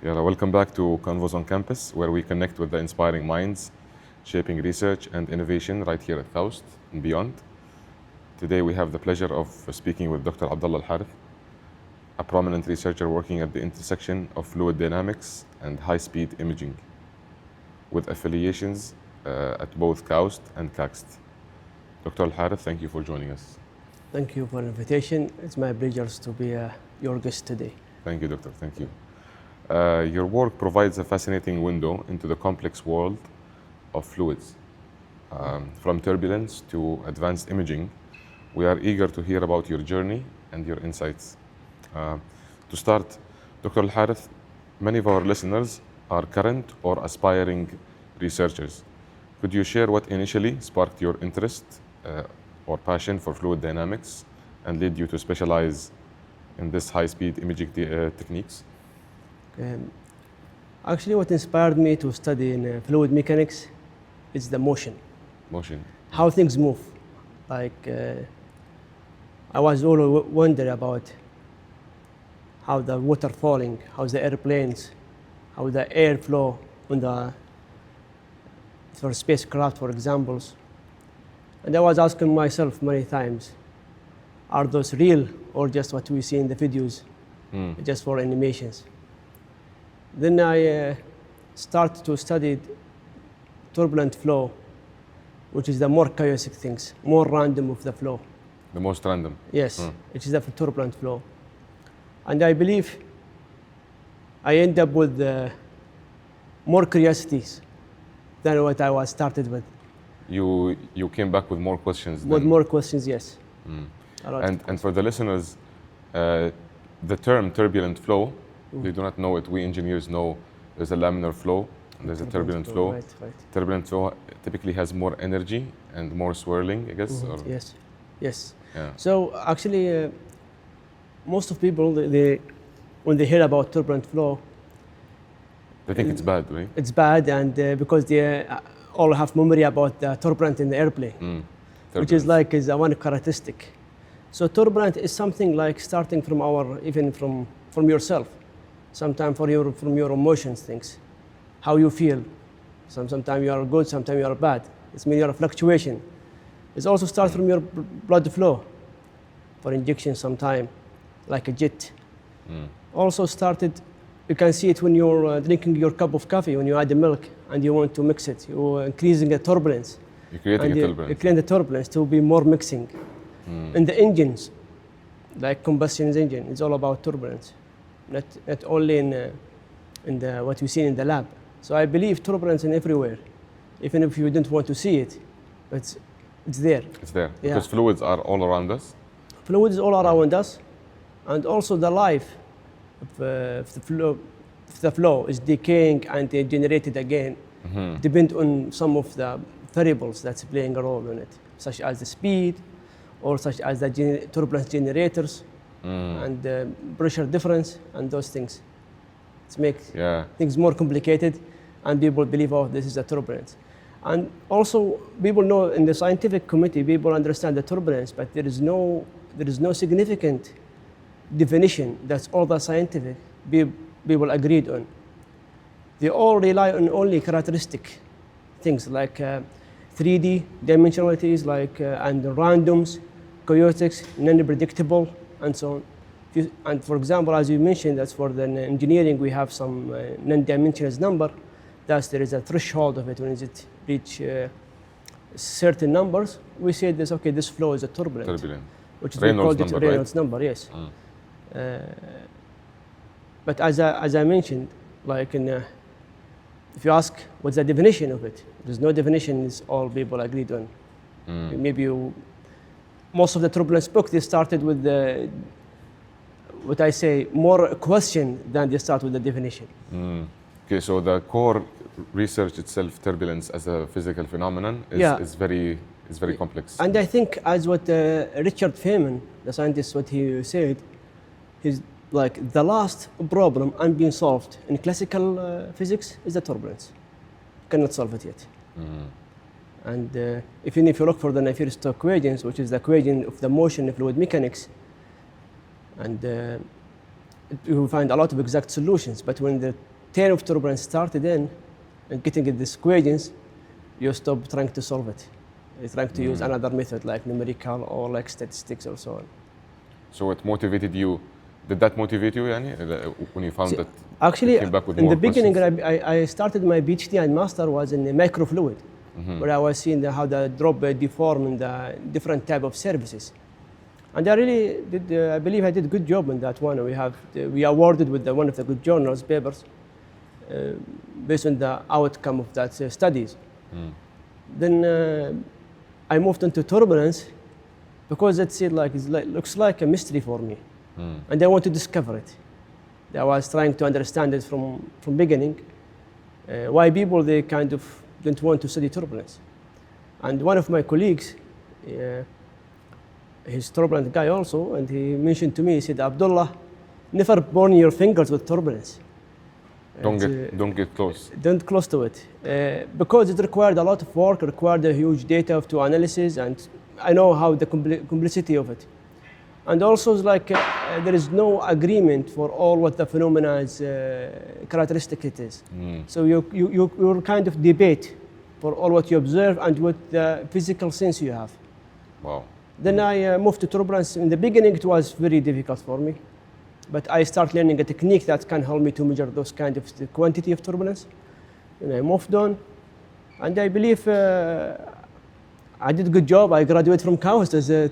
Welcome back to Convos on Campus, where we connect with the inspiring minds shaping research and innovation right here at KAUST and beyond. Today we have the pleasure of speaking with Dr. Abdullah Alhareth, a prominent researcher working at the intersection of fluid dynamics and high-speed imaging, with affiliations at both KAUST and KACST. Dr. Alhareth, thank you for joining us. Thank you for the invitation. It's my pleasure to be your guest today. Thank you, Doctor. Thank you. Your work provides a fascinating window into the complex world of fluids. From turbulence to advanced imaging, we are eager to hear about your journey and your insights. To start, Dr. Alhareth, many of our listeners are current or aspiring researchers. Could you share what initially sparked your interest or passion for fluid dynamics and led you to specialize in this high-speed imaging techniques? Actually, what inspired me to study in fluid mechanics is the motion. Motion. How things move. Like, I was always wondering about how the water falling, how the airplanes, how the airflow on the for spacecraft, for examples. And I was asking myself many times, are those real or just what we see in the videos, just for animations? Then I started to study turbulent flow, which is the more chaotic things, more random of the flow. The most random? Yes, it is the turbulent flow. And I believe I end up with more curiosities than what I was started with. You came back with more questions. With more questions, yes. And for the listeners, the term turbulent flow, they do not know it. We engineers know there's a laminar flow and there's a turbulent flow. Right. Turbulent flow typically has more energy and more swirling, I guess. Or? Yes. Yeah. So actually, most of people, they when they hear about turbulent flow, they think it's bad, right? It's bad, and because they all have memory about the turbulent in the airplane, which is like is one characteristic. So turbulent is something like starting from even from yourself, sometimes from your emotions, things, how you feel. Sometimes you are good, sometimes you are bad. It's mean you're a fluctuation. It also starts from your blood flow, for injection sometime, like a jet. Also started. You can see it when you're drinking your cup of coffee, when you add the milk and you want to mix it. You're increasing the turbulence. You're creating a turbulence. You create the turbulence to be more mixing. In the engines, like combustion engine, it's all about turbulence, not only in the what we see in the lab. So I believe turbulence in everywhere, even if you didn't want to see it, it's there. It's there, Yeah. because fluids are all around us. Fluids all around us, and also the life of the flow is decaying and generated again, depend on some of the variables that's playing a role in it, such as the speed, or such as the turbulence generators, and the pressure difference, and those things. It makes things more complicated, and people believe, oh, this is a turbulence. And also, people know in the scientific community, people understand the turbulence, but there is no significant definition that's all the scientific people agreed on. They all rely on only characteristic things like 3D dimensionalities, like and randoms, chaotics, non-predictable, and so on. And for example, as you mentioned, that's for the engineering, we have some non-dimensional number. Thus, there is a threshold of it. When it reach certain numbers, we say this, okay, this flow is a turbulent. Which is called it Reynolds number, yes. But as I mentioned, like if you ask what's the definition of it, there's no definition. It's all people agreed on. Maybe most of the turbulence book, they started with what I say, more a question than they start with the definition. Okay, so the core research itself, turbulence as a physical phenomenon, is very complex. And I think, as what Richard Feynman, the scientist, what he said, is like the last problem being solved in classical physics is the turbulence. You cannot solve it yet. And even if you look for the Navier-Stokes equations, which is the equation of the motion in fluid mechanics, and you find a lot of exact solutions. But when the theory of turbulence started in and getting at these equations, you stop trying to solve it. You're trying to use another method like numerical or like statistics or so on. So what motivated you? Did that motivate you, yani, when you found that? Actually, you came back with in more the beginning, questions? I started my PhD and master was in microfluid, where I was seeing how the drop deform in the different type of services. And I really did, I believe I did a good job in that one. We awarded with one of the good journals papers based on the outcome of that studies. Then I moved into turbulence because it looks like a mystery for me. And I want to discover it. I was trying to understand it from beginning. Why people, they kind of didn't want to study turbulence. And one of my colleagues, he's a turbulent guy also, and he mentioned to me, he said, Abdullah, never burn your fingers with turbulence. Don't get close. Don't close to it. Because it required a lot of work, required a huge data to analysis, and I know how the complexity of it. And also, it's like there is no agreement for all what the phenomena's characteristic it is. So you kind of debate for all what you observe and what the physical sense you have. Wow. Then I moved to turbulence. In the beginning, it was very difficult for me. But I started learning a technique that can help me to measure those kind of the quantity of turbulence. And I moved on. And I believe I did a good job. I graduated from KAUST as a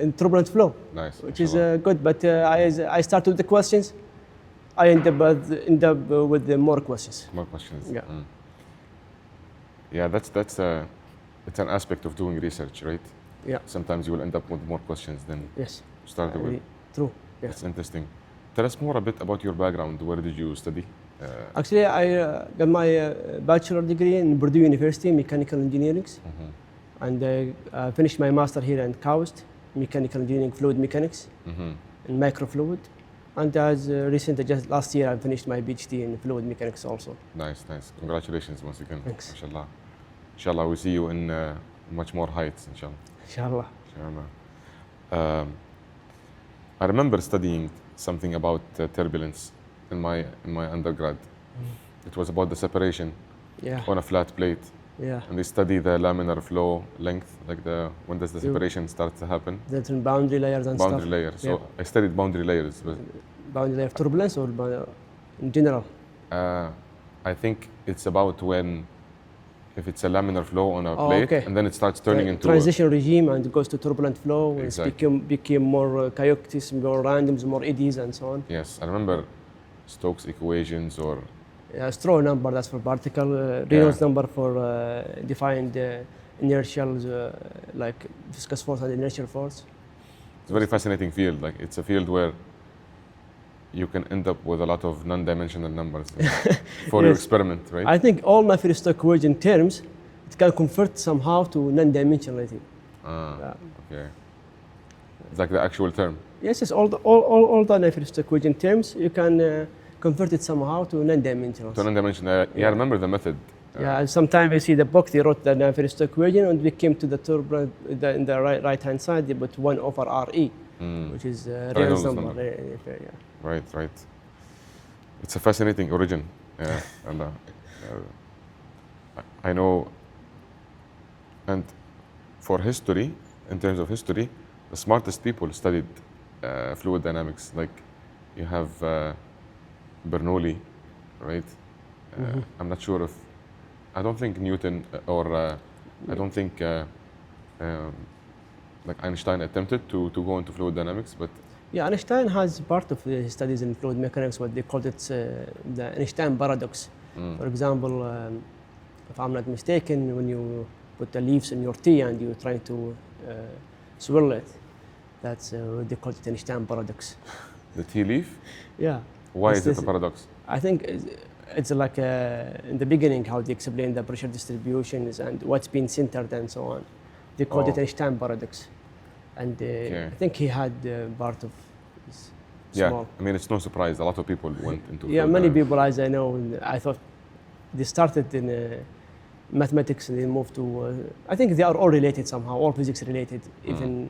in turbulent flow. Nice. Which is good. But I started with the questions. I end up with more questions. More questions. Yeah. Yeah, it's an aspect of doing research, right? Yeah. Sometimes you will end up with more questions than Yes. started with. True. Yeah. That's interesting. Tell us more a bit about your background. Where did you study? Actually, I got my bachelor degree in Purdue University, mechanical engineering. And I finished my master here in KAUST, mechanical engineering, fluid mechanics, in microfluid. And as recently, just last year, I finished my PhD in fluid mechanics also. Nice. Congratulations once again. Thanks. Inshallah. Inshallah, we see you in much more heights, inshallah. Inshallah. I remember studying something about turbulence in my undergrad. It was about the separation on a flat plate. Yeah. And they study the laminar flow length, like when does the separation start to happen? That's in boundary layers and Boundary stuff. layer. So I studied boundary layers. But boundary layer of turbulence or in general? I think it's about if it's a laminar flow on a plate, and then it starts turning into transition regime and it goes to turbulent flow. Exactly. It became more chaotic, more randoms, more eddies, and so on. Yes, I remember Stokes equations or Stroh number, that's for particle. Reynolds number for defined inertial, like viscous force and inertial force. It's a very fascinating field. Like it's a field where you can end up with a lot of non-dimensional numbers for your experiment, right? I think all Navier-Stokes equation terms, it can convert somehow to non-dimensionality. Okay. It's like the actual term. Yes, all the Navier-Stokes equation terms, you can convert it somehow to non-dimensional. To non-dimensional. Yeah, I remember the method. Yeah, sometimes you see the book, they wrote the Navier-Stokes equation, and we came to the turbulent, in the right-hand side, they put 1 over RE, which is Reynolds number. Right. It's a fascinating origin. Yeah, and I know. And for history, in terms of history, the smartest people studied fluid dynamics. Like you have Bernoulli, right? I'm not sure if I don't think Newton or I don't think like Einstein attempted to go into fluid dynamics, but yeah, Einstein has part of his studies in fluid mechanics, what they called it the Einstein paradox. For example, if I'm not mistaken, when you put the leaves in your tea and you try to swirl it, that's what they call it Einstein paradox. The tea leaf? Yeah. Why is it a paradox? I think it's like in the beginning how they explain the pressure distributions and what's been centered and so on. They called it Einstein paradox. And I think he had part of this small. I mean, it's no surprise. A lot of people went into many people, as I know, I thought they started in mathematics and they moved to, I think they are all related somehow, all physics related, even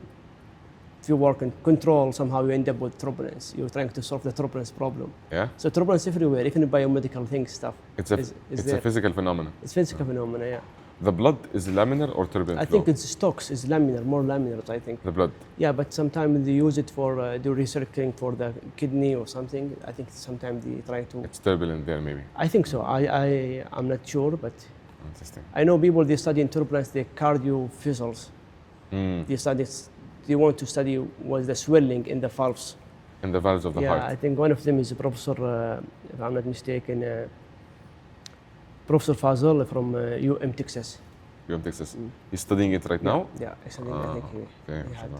if you work in control, somehow you end up with turbulence. You're trying to solve the turbulence problem. Yeah. So turbulence everywhere, even biomedical things stuff. It's a physical phenomenon. It's physical phenomena, yeah. The blood is laminar or turbulent I flow? think it's stocks, is laminar, more laminar, I think. The blood. Yeah, but sometimes they use it for do recycling for the kidney or something. I think sometimes they try to. It's turbulent there, maybe. I think so. I'm not sure, but Interesting. I know people they study in turbulence the cardiovascular. They want to study was the swelling in the valves. In the valves of the Yeah, heart. I think one of them is Professor, if I'm not mistaken, Professor Fazal from Texas. Texas. He's studying it right now? Yeah, I think Okay, he had.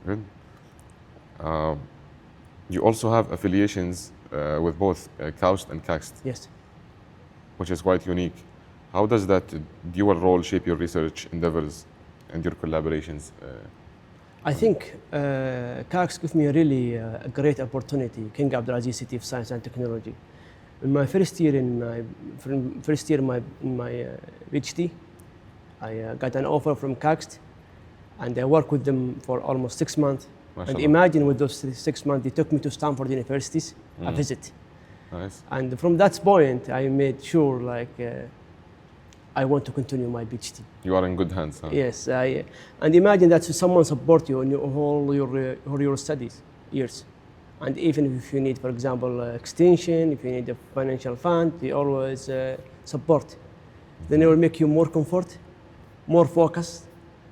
good. You also have affiliations with both KAUST and KACST, Yes. which is quite unique. How does that dual role shape your research endeavors and your collaborations? I think KACST gave me really a great opportunity, King Abdulaziz City of Science and Technology. In my first year in my PhD, I got an offer from KACST, and I worked with them for almost 6 months. And MashaAllah. imagine with those 6 months, they took me to Stanford Universities, a visit. Nice. And from that point, I made sure I want to continue my PhD. You are in good hands, huh? Yes, and imagine that someone support you in all your studies years. And even if you need, for example, extension, if you need a financial fund, they always support. Then it will make you more comfort, more focused.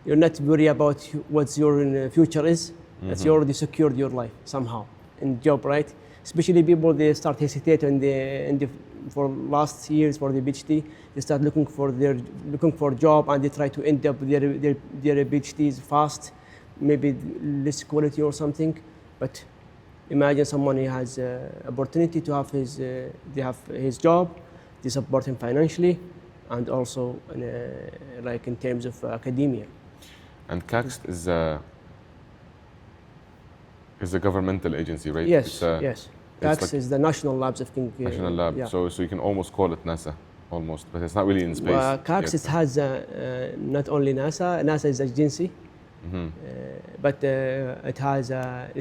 You're not worried about what your future is. That's you already secured your life somehow in job, right? Especially people they start hesitating for last years for the PhD. They start looking for job and they try to end up their PhDs fast, maybe less quality or something, but. Imagine someone who has opportunity to have his job, they support him financially, and also in terms of academia. And KACST is a governmental agency, right? Yes, yes. KACST like is the National Labs of King. National Lab. Yeah. So you can almost call it NASA, almost, but it's not really in space. KACST yet. has not only NASA. NASA is an agency, but it has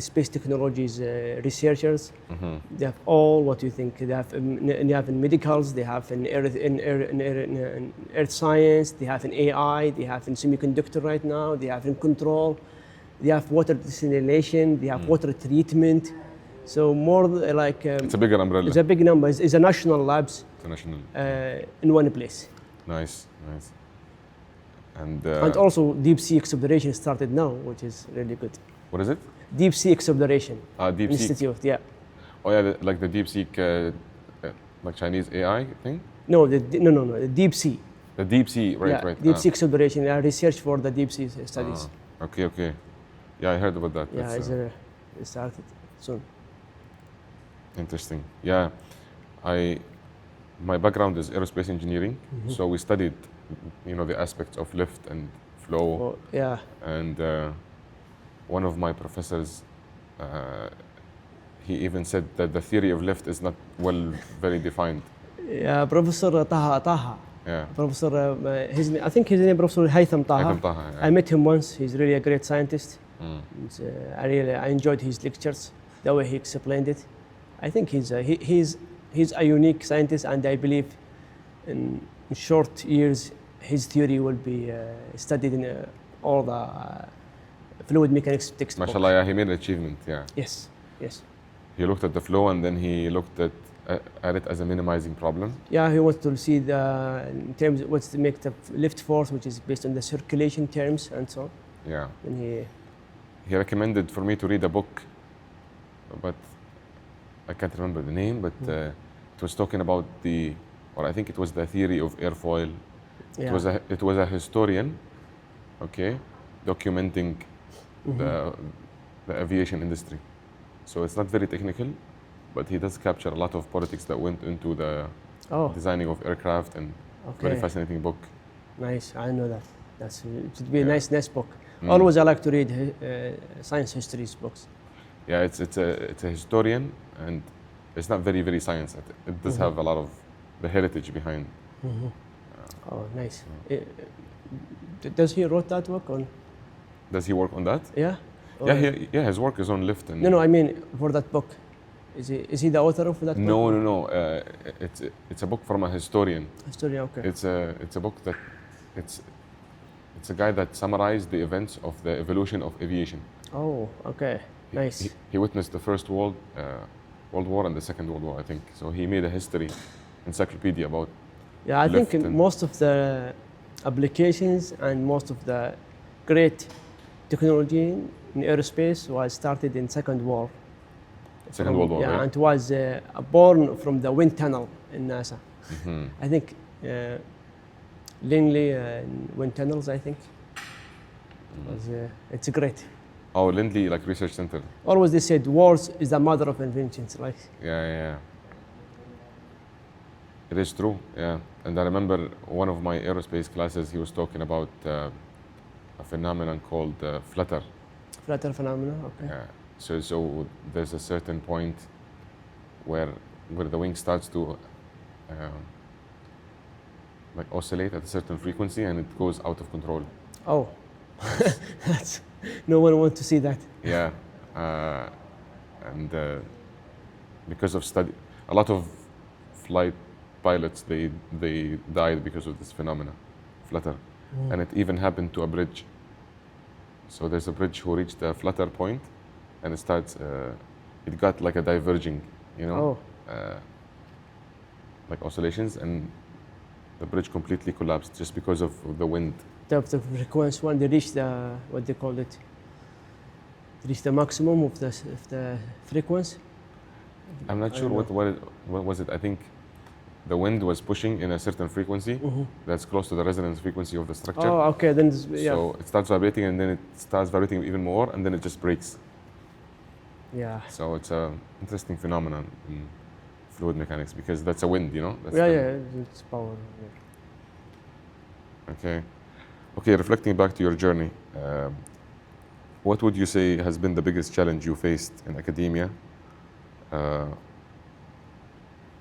space technologies researchers. They have all what you think. They have in medicals. They have in earth science. They have in AI. They have in semiconductor right now. They have in control. They have water desalination. They have water treatment. So more like it's a bigger umbrella. it's a big number. It's a national labs International. in one place. Nice, nice. And Also deep sea exploration started now, which is really good. what is it? Deep sea exploration Deep Seek. institute. Yeah. Oh yeah, like the Deep Seek, like Chinese AI thing. No, the deep sea. The Deep Sea, right, Yeah, right. deep sea exploration. Research for the deep sea studies. Okay, okay. Yeah, I heard about that. Yeah, That's, it started soon. interesting. Yeah, my background is aerospace engineering, so we studied, the aspects of lift and flow. Oh, yeah. And one of my professors, he even said that the theory of lift is not very defined. Yeah, Professor Taha. Yeah. Professor, I think his name is Professor Haytham Taha. Haytham Taha, yeah. I met him once. He's really a great scientist. I enjoyed his lectures, the way he explained it. I think he's a unique scientist, and I believe in short years his theory will be studied in all the fluid mechanics textbooks. MashaAllah, yeah, he made an achievement, yeah. Yes, yes. He looked at the flow and then he looked at it as a minimizing problem. Yeah, he wants to see in terms of what's to make the lift force, which is based on the circulation terms and so on. Yeah. And He recommended for me to read a book, but I can't remember the name, but it was talking about I think it was the theory of airfoil. yeah. It was a historian, okay, documenting the aviation industry. So it's not very technical, but he does capture a lot of politics that went into the designing of aircraft, and very fascinating book. Nice, I know that. It would be a nice book. Always I like to read science histories books. Yeah, it's a historian, and it's not very science. It does have a lot of the heritage behind. Oh, nice. Does he wrote that book on? Does he work on that? Yeah. Or- His work is on lift and No, I mean for that book. Is he the author of that book? no. It's a book from a historian. Historian, okay. It's a book that it's a guy that summarized the events of the evolution of aviation. Oh, okay. Nice. He witnessed the First World War and the Second World War, I think. So he made a history encyclopedia about. Yeah, I think lift and- most of the applications and most of the great technology in aerospace was started in Second War. Second World War, Yeah, right? and it was born from the wind tunnel in NASA. Mm-hmm. I think Lindley wind tunnels, I think. Was, it's great. Oh, Lindley, like research center. Always they said wars is the mother of inventions, like. Yeah. It is true, yeah. And I remember one of my aerospace classes, he was talking about a phenomenon called flutter. Flutter phenomena, okay. Yeah. So there's a certain point where the wing starts to like oscillate at a certain frequency and it goes out of control. Oh, that's, no one wants to see that. Yeah, and because of study, a lot of flight pilots they died because of this phenomena, flutter, and it even happened to a bridge. So there's a bridge who reached the flutter point, and it starts. It got like a diverging, like oscillations, and the bridge completely collapsed just because of the wind. The frequency when they reach the what they call it, they reach the maximum of the frequency. I'm not sure what was it. I think the wind was pushing in a certain frequency that's close to the resonance frequency of the structure. Oh, okay, then yeah. So it starts vibrating and then it starts vibrating even more and then it just breaks. Yeah. So it's an interesting phenomenon in fluid mechanics because that's a wind, That's It's power. Yeah. Okay, reflecting back to your journey, what would you say has been the biggest challenge you faced in academia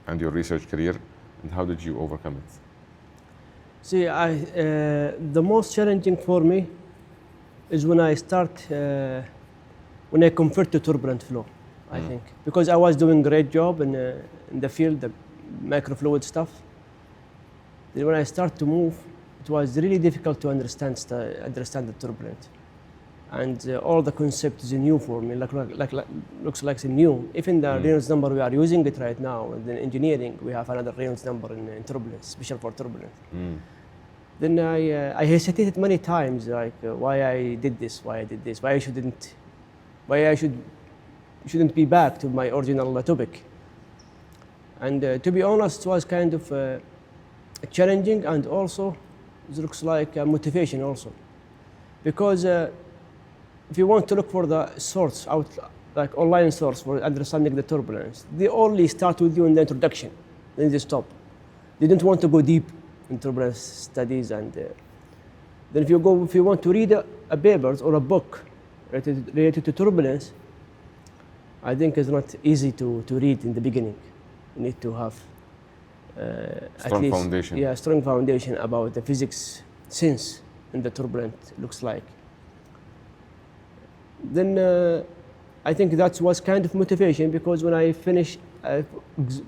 and your research career, and how did you overcome it? See, the most challenging for me is when I convert to turbulent flow, I think. Because I was doing a great job in the field, the microfluid stuff. Then when I start to move, it was really difficult to understand the turbulent. And all the concept is new for me, looks like it's new. Even the Reynolds number we are using it right now, in engineering, we have another Reynolds number in turbulence, special for turbulence. Then I hesitated many times, like why I did this, why I shouldn't be back to my original topic. And to be honest, it was kind of challenging, and also it looks like a motivation also, because if you want to look for the source out, like online source for understanding the turbulence, they only start with you in the introduction, then they stop. They don't want to go deep in turbulence studies, and then if you want to read a paper or a book related to turbulence, I think it's not easy to read in the beginning. You need to have Strong foundation. Yeah, strong foundation about the physics sense in the turbulent looks like. Then I think that was kind of motivation, because when I finished,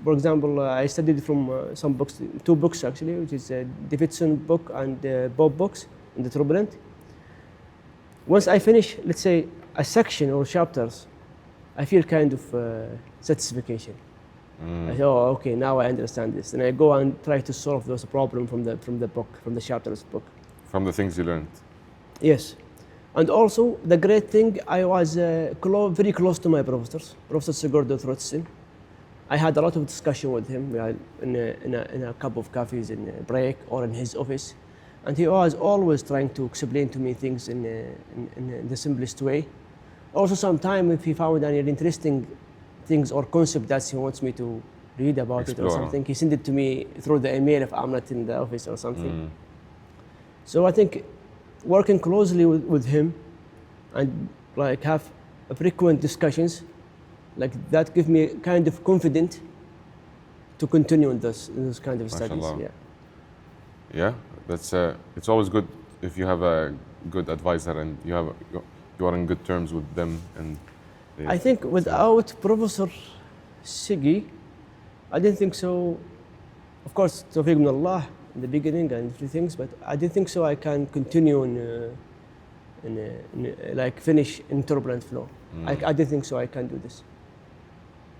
for example, I studied from some books, 2 books actually, which is Davidson book and Bob books in the turbulent. Once I finish, let's say, a section or chapters, I feel kind of satisfaction. I say, oh, okay, now I understand this. And I go and try to solve those problems from the book, from the chapters book. From the things you learned. Yes. And also, the great thing, I was very close to my professors, Professor Sigurd Trotsson. I had a lot of discussion with him. We had in a cup of coffees in a break or in his office. And he was always trying to explain to me things in the simplest way. Also, sometimes if he found any interesting things or concept that he wants me to read about it or something, he sent it to me through the email if I'm not in the office or something. So I think working closely with him and like have frequent discussions like that give me kind of confidence to continue in this kind of studies. Yeah. Yeah, that's it's always good if you have a good advisor and you You are in good terms with them, and I think without Professor Sigi, I didn't think so. Of course, Tawfiq min Allah in the beginning and few things, but I didn't think so. I can continue like finish in turbulent flow. I didn't think so. I can do this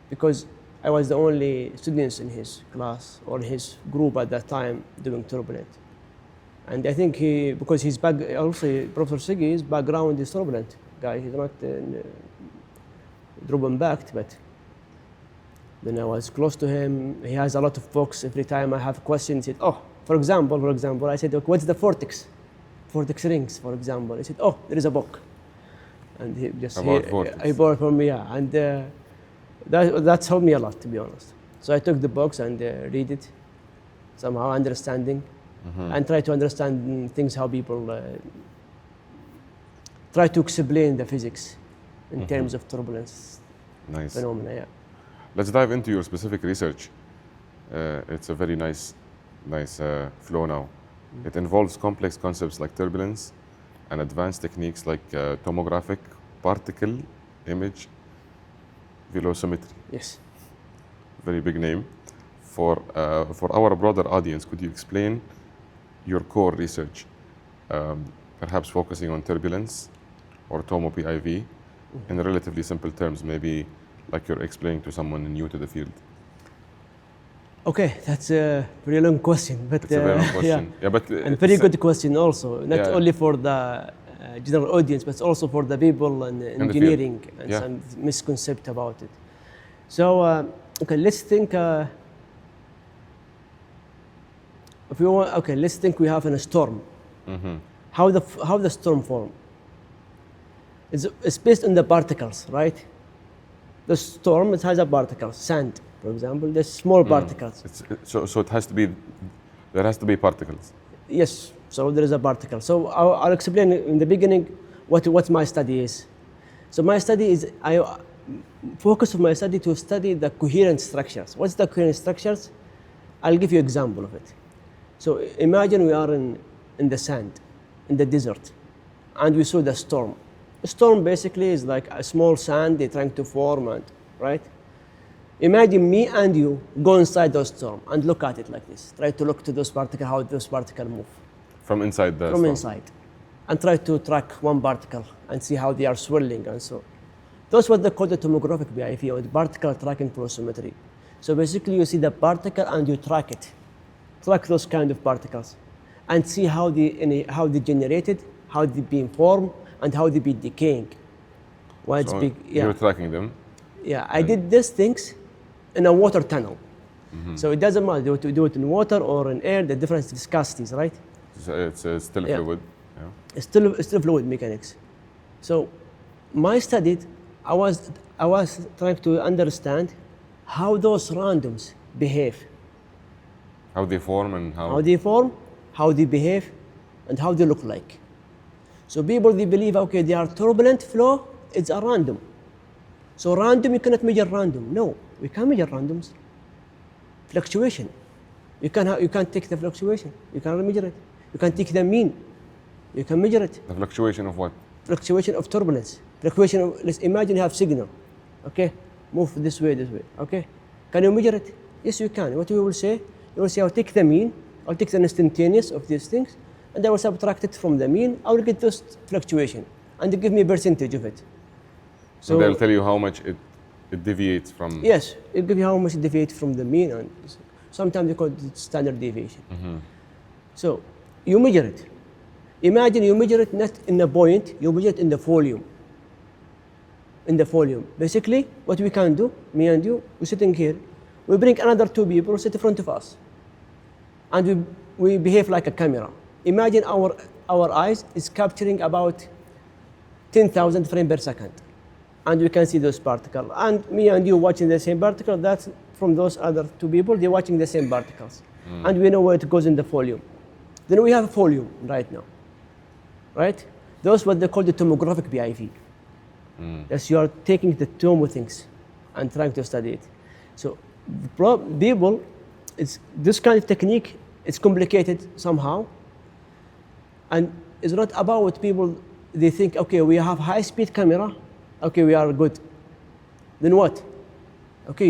because I was the only students in his class or his group at that time doing turbulent. And I think because his also Professor Sigi's background is turbulent guy. He's not Druban backed, but then I was close to him. He has a lot of books. Every time I have questions, he said, "Oh, for example, I said, okay, what's the vortex? Vortex rings, for example." He said, "Oh, there is a book," and he bought it for me, yeah. And that's helped me a lot, to be honest. So I took the books and read it, somehow understanding, and try to understand things how people try to explain the physics in terms of turbulence phenomena. Yeah. Let's dive into your specific research. It's a very nice flow now. It involves complex concepts like turbulence and advanced techniques like tomographic particle image velocimetry. Yes. Very big name. For our broader audience, could you explain your core research, perhaps focusing on turbulence or Tomo PIV in relatively simple terms, maybe like you're explaining to someone new to the field? Okay, that's a very long question, but it's a very long question. Yeah, but and very good question also, not only for the general audience, but also for the people in engineering and some misconcept about it. So, okay, let's think. If we want, okay, let's think we have a storm. How the storm form? It's based on the particles, right? The storm, it has a particle, sand, for example. There's small particles. So it has to be, there has to be particles. Yes. So there is a particle. So I'll explain in the beginning what my study is. So my study is, I focus of my study to study the coherent structures. What's the coherent structures? I'll give you an example of it. So imagine we are in the sand, in the desert, and we saw the storm. A storm basically is like a small sand they're trying to form, right? Imagine me and you go inside the storm and look at it like this. Try to look to those particles, how those particles move. From inside the storm? From inside. And try to track one particle and see how they are swirling and so. That's what they call the tomographic PIV, or the particle tracking velocimetry. So basically you see the particle and you track it. Track those kind of particles and see how they generated, how they been formed, and how they be decaying. Why it's big? Yeah. You're tracking them. Yeah, I did these things in a water tunnel. So it doesn't matter to do it in water or in air. The different viscosities, right? So it's still fluid. Yeah. It's still fluid mechanics. So my study, I was trying to understand how those randoms behave. How they form and how they form, how they behave, and how they look like. So people, they believe, okay, they are turbulent flow, it's a random. So random, you cannot measure random. No, we can measure randoms. Fluctuation. You can't take the fluctuation. You cannot measure it. You can take the mean. You can measure it. The fluctuation of what? Fluctuation of turbulence. Fluctuation of, let's imagine you have signal. Okay, move this way, okay? Can you measure it? Yes, you can. What you will say? You will say, I'll take the mean, I'll take the instantaneous of these things, and I will subtract it from the mean. I will get this fluctuation, and they give me a percentage of it. So they'll tell you how much it deviates from. Yes, it gives you how much it deviates from the mean, and sometimes they call it standard deviation. So you measure it. Imagine you measure it not in a point, you measure it in the volume. In the volume. Basically, what we can do, me and you, we're sitting here, we bring another two people sit in front of us, and we behave like a camera. Imagine our eyes is capturing about 10,000 frames per second, and we can see those particles. And me and you watching the same particle, that's from those other two people, they're watching the same particles. And we know where it goes in the volume. Then we have a volume right now, right? Those what they call the tomographic PIV. Yes, you are taking the tomo things and trying to study it. So people, it's this kind of technique, it's complicated somehow, and it's not about people they think, okay, we have high-speed camera, okay, we are good. Then what? Okay,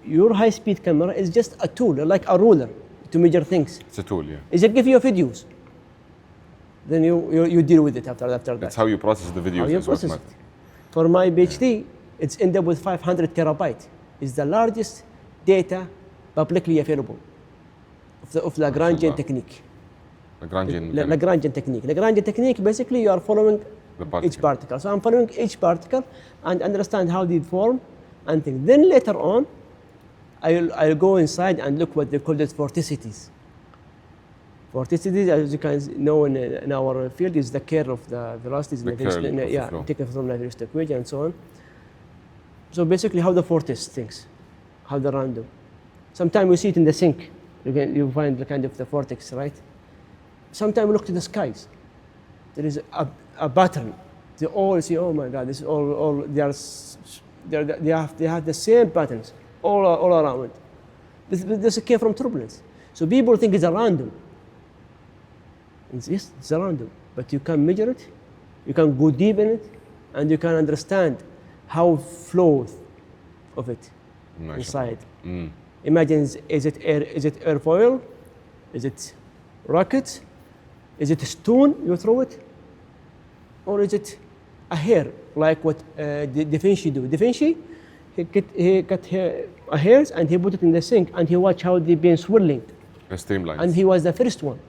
your high-speed camera is just a tool, like a ruler, to measure things. It's a tool, yeah. Is it give you videos? Then you deal with it after that. That's how you process the videos. How you is what process it. matters. For my PhD, it's ended up with 500 terabyte. It's the largest data publicly available of Lagrangian technique. Lagrangian technique. Lagrangian technique, basically you are following each particle. So I'm following each particle and understand how they form and think. Then later on, I'll go inside and look what they call it vorticities. Vorticities, as you can know in our field, is the curl of the velocities. Taken from the velocity equation and so on. So basically how the vortex thinks, how the random. Sometimes you see it in the sink. You find the kind of the vortex, right? Sometimes look to the skies. There is a pattern. They all see, oh my God, this is all they have the same patterns all around. This came from turbulence. So people think it's a random. Yes, it's a random, but you can measure it, you can go deep in it, and you can understand how flow of it inside. Imagine, is it airfoil? Is it rocket? Is it a stone you throw it? Or is it a hair, like what Da Vinci do? Da Vinci, he cut hairs and he put it in the sink and he watched how they've been swirling. Streamlines. And he was the first one.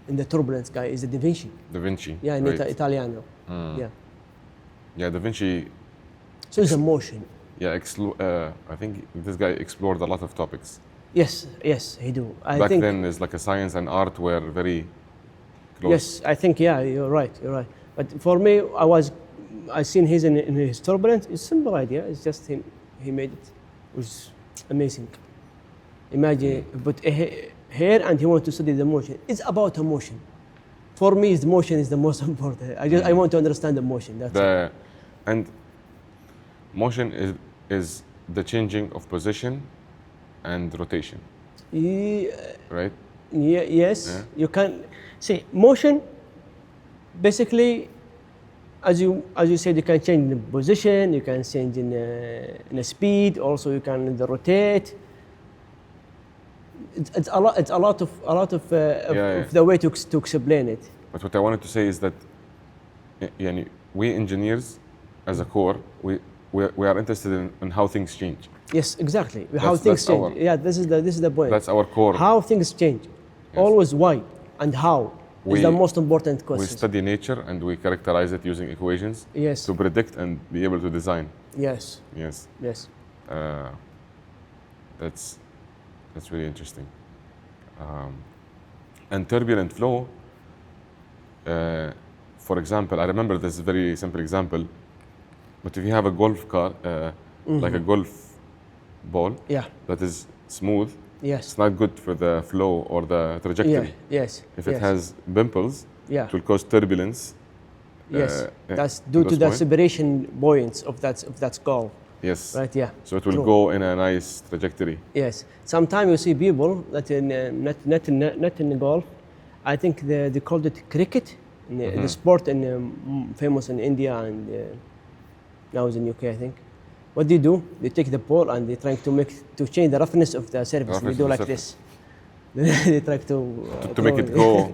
And the turbulence guy is Da Vinci. Da Vinci. Yeah, in right. Italiano. Yeah. Yeah, Da Vinci. So it's a motion. Yeah, I think this guy explored a lot of topics. Yes, he do. Back then, it's like a science and art were very close. Yes, I think, yeah, you're right. But for me, I seen his in his turbulence. It's a simple idea. It's just he made it. It was amazing. Imagine, but here and he wants to study the motion. It's about emotion. For me, the motion is the most important. I want to understand the motion. That's it. And motion is the changing of position and rotation. Right? Yes. Yeah. You can see motion. Basically, as you said, you can change the position. You can change in a speed. Also, you can rotate. It's a lot of the way to explain it. But what I wanted to say is that we engineers, as a core, we are interested in how things change. Yes, exactly. How things change. This is the point. That's our core. How things change. Yes. Always why and how is the most important question. We study nature and we characterize it using equations. Yes. To predict and be able to design. Yes. That's really interesting. And turbulent flow, for example, I remember this very simple example, but if you have a golf car, like a golf ball that is smooth, it's not good for the flow or the trajectory. If it has pimples, it will cause turbulence. That's due to the separation points of that golf. Yes. Right. Yeah. So it will go in a nice trajectory. Yes. Sometimes you see people that not in golf. I think they called it cricket. The sport famous in India and now it's in UK. I think. What they do? They take the ball and they try to change the roughness of the surface. They do like this. They try to make it go,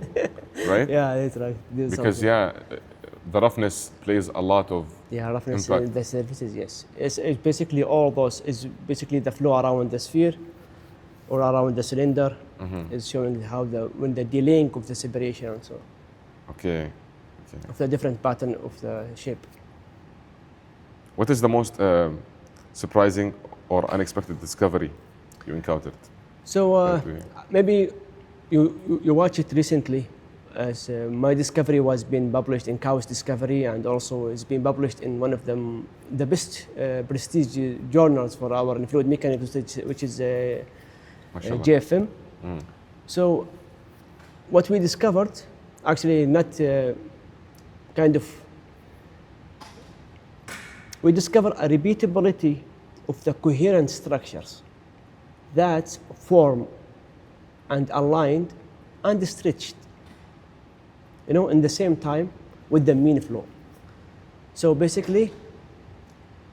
right? Yeah, they try. Because the roughness plays a lot of roughness impact. In the surfaces. Yes, it's basically all those. Is basically the flow around the sphere or around the cylinder is showing how when the delink of the separation and so. Okay. Of the different pattern of the shape. What is the most surprising or unexpected discovery you encountered? So maybe you watched it recently, as my discovery was being published in KAUST Discovery, and also it's been published in one of the best prestige journals for our fluid mechanics, which is JFM. So what we discovered, actually not we discovered a repeatability of the coherent structures that form and aligned and stretched. in the same time with the mean flow. So basically,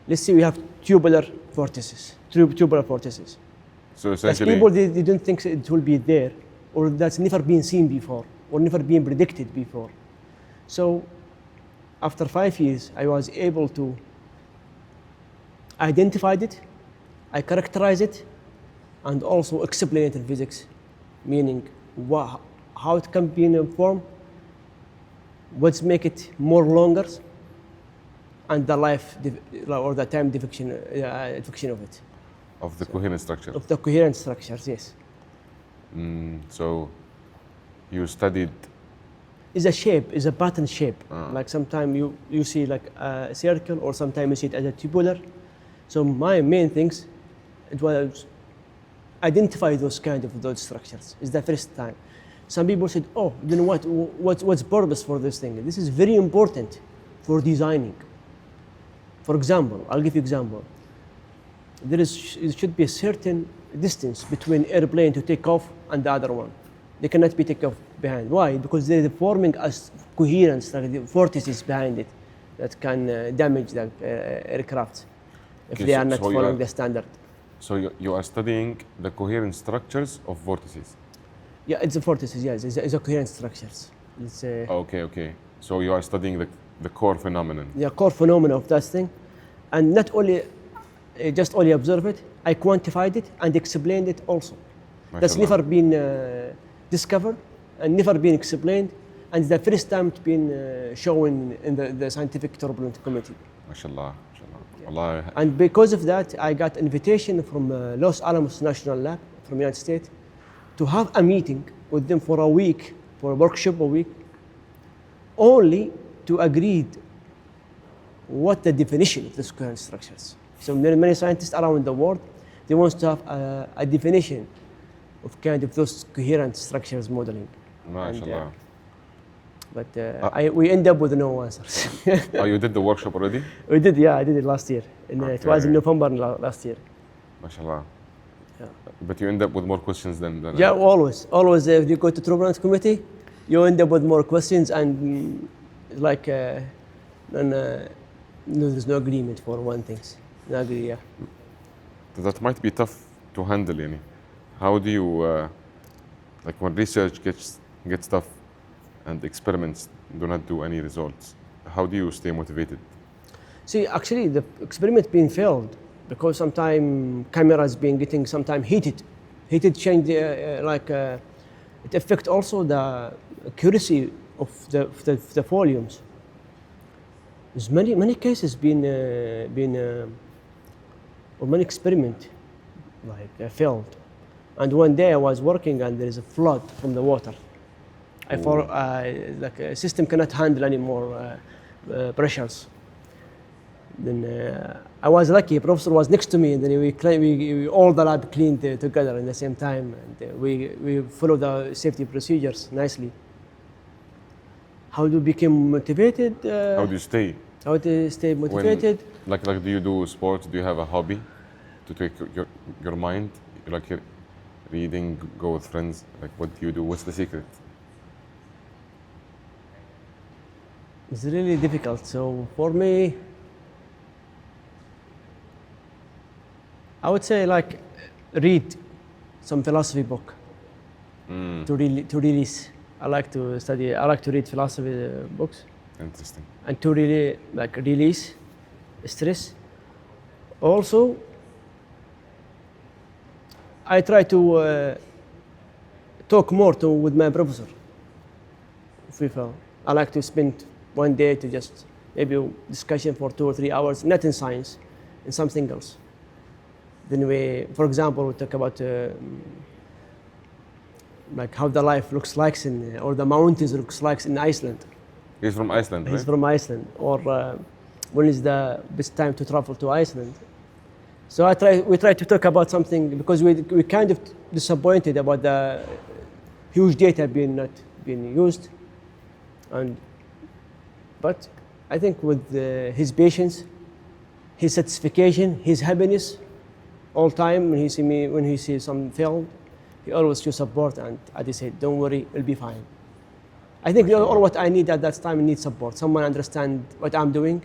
let's say we have tubular vortices. So As essentially, people, they don't think it will be there, or that's never been seen before, or never been predicted before. So after 5 years, I was able to identify it, I characterize it, and also explain it in physics, meaning how it can be in a form, what's make it more longer, and the or the time defection of it. of the coherent structure. Of the coherent structures, yes. So you studied. Is a shape, is a pattern shape. Like sometimes you see like a circle, or sometimes you see it as a tubular. So my main things, it was identify those those structures. It's the first time. Some people said, oh, then what's purpose for this thing? This is very important for designing. For example, I'll give you example. It should be a certain distance between airplane to take off and the other one. They cannot be taken off behind. Why? Because they're forming as coherent vortices behind it that can damage the aircraft if they are not following the standard. So you are studying the coherent structures of vortices. Yeah, it's a vortices. Yes, it's a coherent structures. It's Okay. So you are studying the core phenomenon. The core phenomenon of that thing, and not only just only observe it, I quantified it and explained it also. That's never been discovered and never been explained, and the first time it's been shown in the scientific turbulence committee. MashaAllah. Allah. And because of that, I got invitation from Los Alamos National Lab from the United States to have a meeting with them for a week, for a workshop a week, only to agree what the definition of these coherent structures. So many scientists around the world, they want to have a definition of those coherent structures modeling. MashaAllah. But we end up with no answers. Oh, you did the workshop already? We did, yeah, I did it last year. It was in November last year. MashaAllah. Yeah. But you end up with more questions than yeah, always. If you go to Turbulence committee, you end up with more questions, and there's no agreement for one thing. No agree, yeah. That might be tough to handle, yani. How do you, like when research gets tough and experiments do not do any results, how do you stay motivated? See, actually, the experiment being failed because sometimes cameras getting sometimes heated. Change it affects also the accuracy of the volumes. There's many cases or many experiment failed. And one day I was working and there is a flood from the water. I thought a system cannot handle any more pressures. Then I was lucky. A professor was next to me, and then we all the lab cleaned together at the same time, and we followed the safety procedures nicely. How do you become motivated? How do you stay? How to stay motivated? Like do you do sports? Do you have a hobby to take your mind? Like reading, go with friends? Like what do you do? What's the secret? It's really difficult. So for me, I would say read some philosophy book to release. I like to study. I like to read philosophy books. Interesting. And to really release stress. Also, I try to talk more with my professor. I like to spend one day to just maybe discussion for 2 or 3 hours, not in science, in something else. Then for example, we talk about how the life looks like or the mountains looks like in Iceland. He's from Iceland, right? He's from Iceland. Or when is the best time to travel to Iceland? So we try to talk about something because we kind of disappointed about the huge data not being used. But I think with his patience, his satisfaction, his happiness, all time when he sees some film, he always shows support, and I just say, "Don't worry, it'll be fine." I think Mashallah. all what I need at that time need support. Someone understand what I'm doing,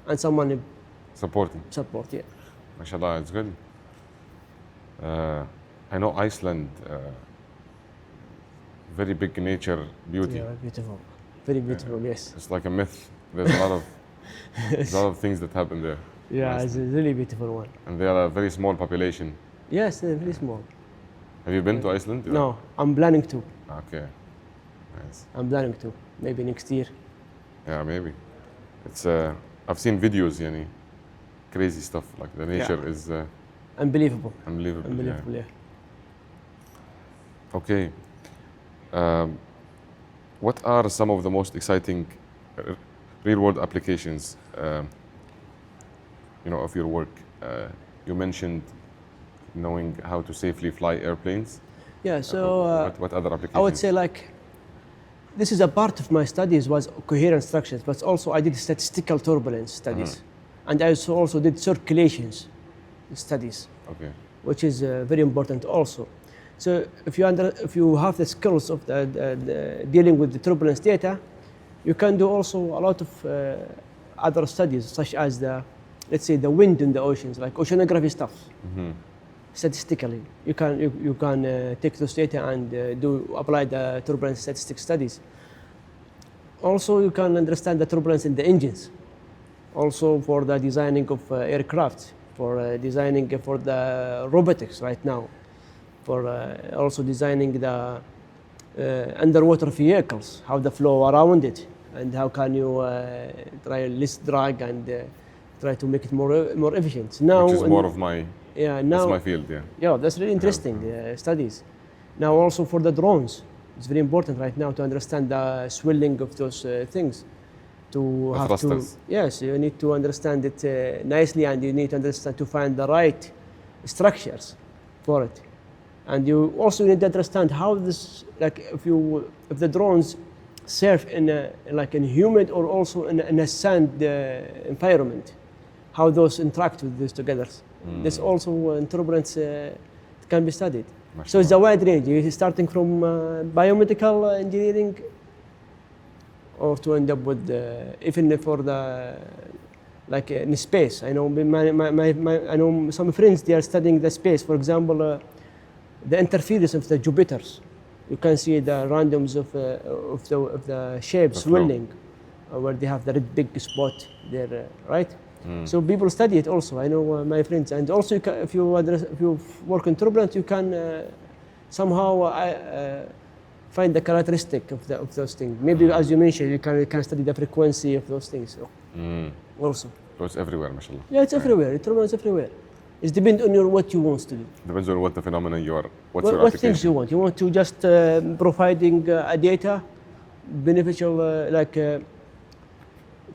and someone Supporting. support. Yeah. MashaAllah, it's good. I know Iceland, very big nature beauty. Yeah, beautiful. Very beautiful. Yes. It's like a myth. There's a lot of things that happen there. Yeah, it's a really beautiful one. And they are a very small population. Yes, very small. Have you been to Iceland? No, I'm planning to. Okay. Nice. I'm planning to. Maybe next year. Yeah, maybe. It's I've seen videos, yani, crazy stuff. Like the nature is Unbelievable. unbelievable. Unbelievable. Yeah. Yeah. Okay. What are some of the most exciting real-world applications, of your work? You mentioned knowing how to safely fly airplanes. Yeah. So What other applications? I would say like this is a part of my studies was coherent structures, but also I did statistical turbulence studies, and I also did circulations studies, Okay. which is very important also. So if you have the skills of the dealing with the turbulence data, you can do also a lot of other studies, such as let's say the wind in the oceans, like oceanography stuff. Statistically, you can take those data and apply the turbulence statistic studies. Also, you can understand the turbulence in the engines. Also, for the designing of aircraft, for designing for the robotics right now, for also designing the underwater vehicles, how the flow around it, and how can you try less drag and try to make it more efficient. Now, Which is more of my that's my field. Yeah. Yeah, that's really interesting studies. Now also for the drones, it's very important right now to understand the swelling of those things. To The have thrusters. to, yes, you need to understand it nicely, and you need to understand to find the right structures for it. And you also need to understand how this, like if the drones surf in in humid or also in a sand environment, how those interact with this together. This also in turbulence can be studied. So it's a wide range. You're starting from biomedical engineering, or to end up with even for the like in space. I know I know some friends, they are studying the space. For example, the interference of the Jupiters. You can see the randoms of the shapes swelling, where they have the red big spot there, right? So people study it also. I know my friends, and also if you work in turbulence, you can somehow find the characteristic of those things. Maybe as you mentioned, you can study the frequency of those things also. So it's everywhere, mashallah. Yeah, it's everywhere. Turbulence everywhere. It depends on what you want to do. Depends on what the phenomenon you are. What's What your application? things you want? You want to just providing a data beneficial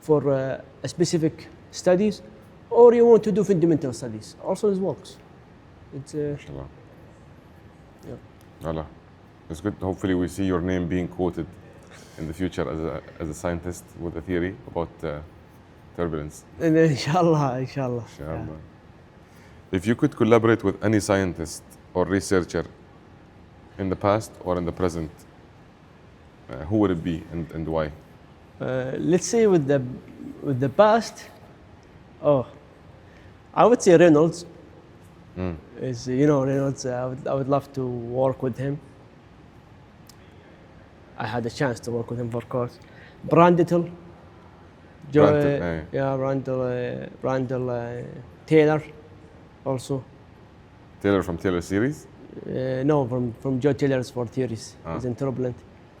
for a specific studies, or you want to do fundamental studies. Also, it works. It's Mashallah. yeah. Allah. It's good. Hopefully, we see your name being quoted in the future as a scientist with a theory about turbulence. And inshallah. Inshallah. If you could collaborate with any scientist or researcher in the past or in the present, who would it be and why? Let's say with the past. Oh, I would say Reynolds. Is Reynolds? I would love to work with him. I had a chance to work with him, of course. Brandittle. Randall Taylor, also. Taylor from Taylor series? No, from Joe Taylor's for theories. He's in turbulent,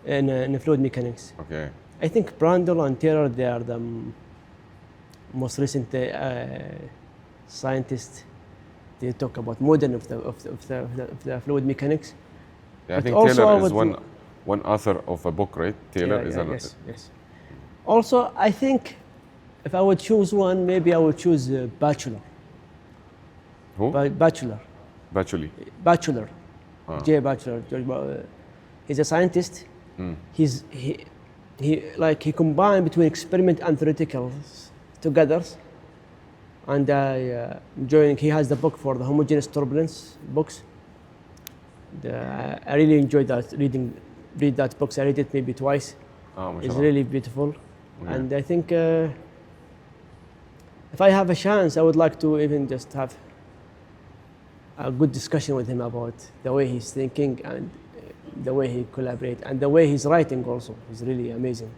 in fluid mechanics. Okay. I think Brandel and Taylor, they are the most recent scientists. They talk about modern of the fluid mechanics. Yeah, I But think also Taylor I is would- one author of a book, right? Taylor is yes. Also, I think if I would choose one, maybe I would choose Bachelor. Who? Bachelor. Bachelor. J. Bachelor. He's a scientist. He combined between experiment and theoretical together. And he has the book for the homogeneous turbulence books. I really enjoyed that read that book. I read it maybe twice. Oh, It's mashallah. really beautiful. Okay. And I think if I have a chance, I would like to even just have a good discussion with him about the way he's thinking and the way he collaborates and the way he's writing also. He's really amazing.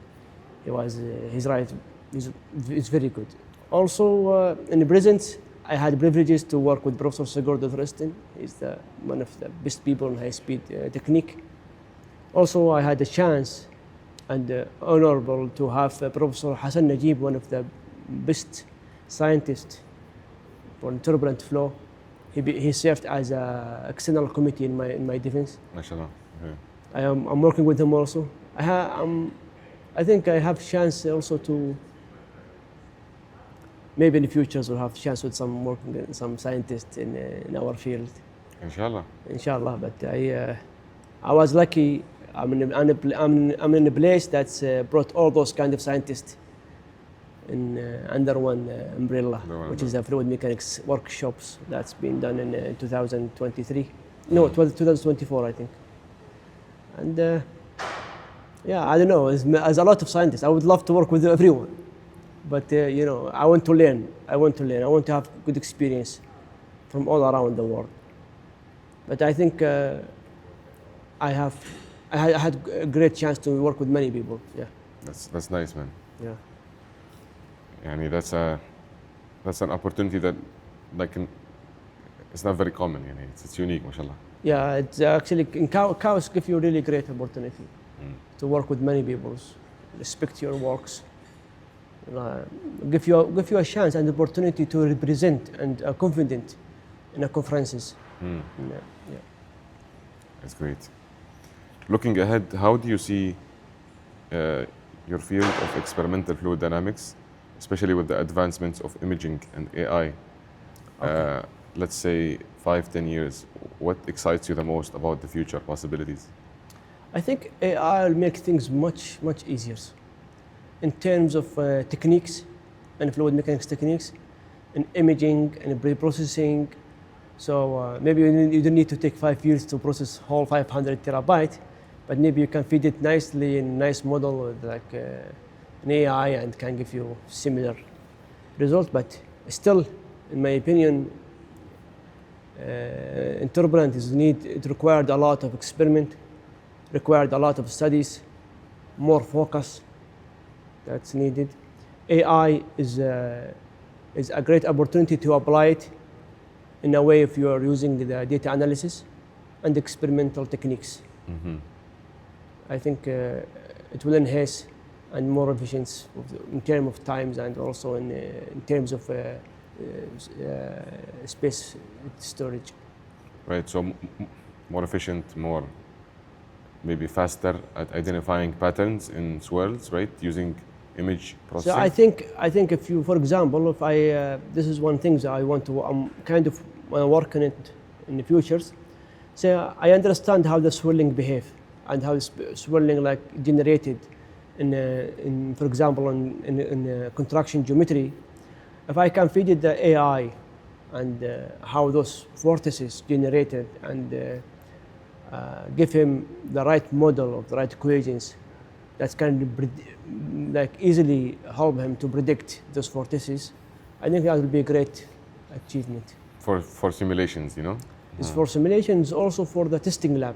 His writing is very good. Also, in the present, I had privileges to work with Professor Sigurd Thorsten. He's one of the best people in high-speed technique. Also, I had the chance and honorable to have Professor Hassan Najib, one of the best scientists for turbulent flow. He served as an external committee in my defense. Mashallah. Okay. I'm working with him also. I think I have chance also to maybe in the future we'll have chance with some scientists in our field, Inshallah. inshallah. But I was lucky. I'm in a place that's brought all those kind of scientists under one umbrella, which is the fluid mechanics workshops that's been done in 2023. No, 2024, I think. And yeah, I don't know. As a lot of scientists, I would love to work with everyone, but you know, I want to learn. I want to have good experience from all around the world. But I think I had a great chance to work with many people. Yeah, That's nice, man. yeah. Yani that's an opportunity that it's not very common. Yani it's unique, mashallah. Yeah, it's actually in KAUST give you a really great opportunity to work with many people, respect your works, give you a chance and opportunity to represent and confident in conferences. Yeah. That's great. Looking ahead, how do you see your field of experimental fluid dynamics, especially with the advancements of imaging and AI? Let's say 5-10 years, what excites you the most about the future possibilities? I think AI will make things much easier in terms of techniques and fluid mechanics techniques, in imaging and pre-processing. So maybe you don't need to take 5 years to process whole 500 terabyte, but maybe you can feed it nicely in a nice model with like an AI and can give you similar results. But still, in my opinion, in turbulence it required a lot of experiment, required a lot of studies, more focus that's needed. AI is a great opportunity to apply it in a way if you are using the data analysis and experimental techniques. I think it will enhance and more efficient in terms of times and also in terms of space storage. Right, so more efficient, more maybe faster at identifying patterns in swirls, right? Using image processing. So I think if you, for example, if this is one thing that I'm kind of working it in the futures. So I understand how the swirling behave and how swirling like generated in for example in contraction geometry. If I can feed it the AI and how those vortices generated and give him the right model of the right equations that can like easily help him to predict those vortices, I think that will be a great achievement. For simulations, you know? It's for simulations, also for the testing lab,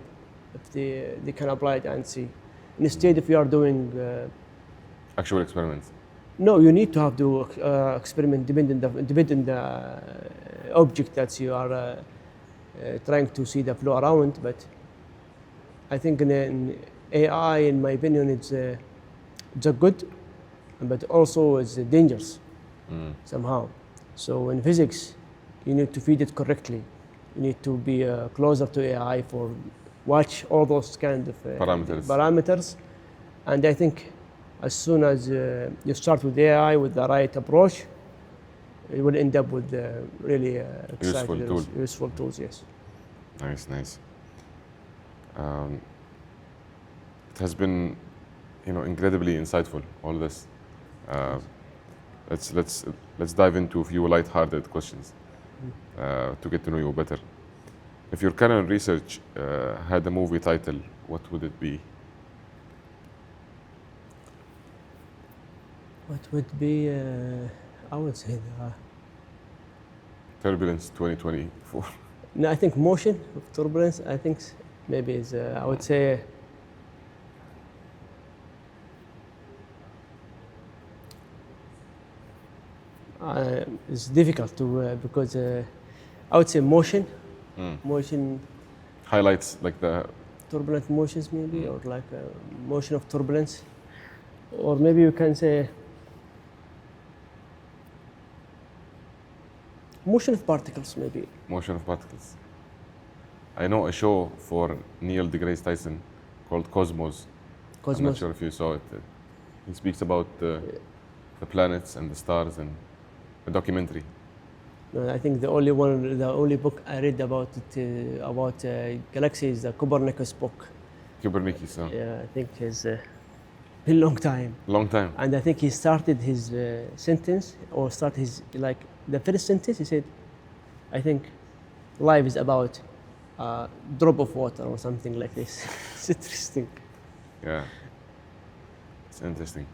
if they can apply it and see. Instead, if you are doing Actual experiments. no, you need to have to experiment depending the object that you are trying to see the flow around. But I think in AI, in my opinion, it's a good, but also it's dangerous somehow. So in physics, you need to feed it correctly. You need to be closer to AI for watch all those kind of parameters. And I think as soon as you start with AI with the right approach, you will end up with really useful tools. Yes. Nice. It has been, incredibly insightful. All this. Let's dive into a few light-hearted questions to get to know you better. If your current research had a movie title, what would it be? What would be, I would say, Turbulence 2024. no, I think motion of turbulence, I think maybe is, I would say, it's difficult to, because I would say motion, motion, Highlights like the turbulent motions maybe, or like motion of turbulence. Or maybe you can say motion of particles, maybe. motion of particles. I know a show for Neil deGrasse Tyson called Cosmos. I'm not Cosmos. sure if you saw it. He speaks about the planets and the stars and a documentary. No, I think the only book I read about it, about galaxy is the Copernicus book. Copernicus, huh? Yeah, I think it's been a long time. Long time. And I think he started his sentence, or start his, like, the first sentence, he said, I think life is about a drop of water or something like this. It's interesting. Yeah. It's interesting.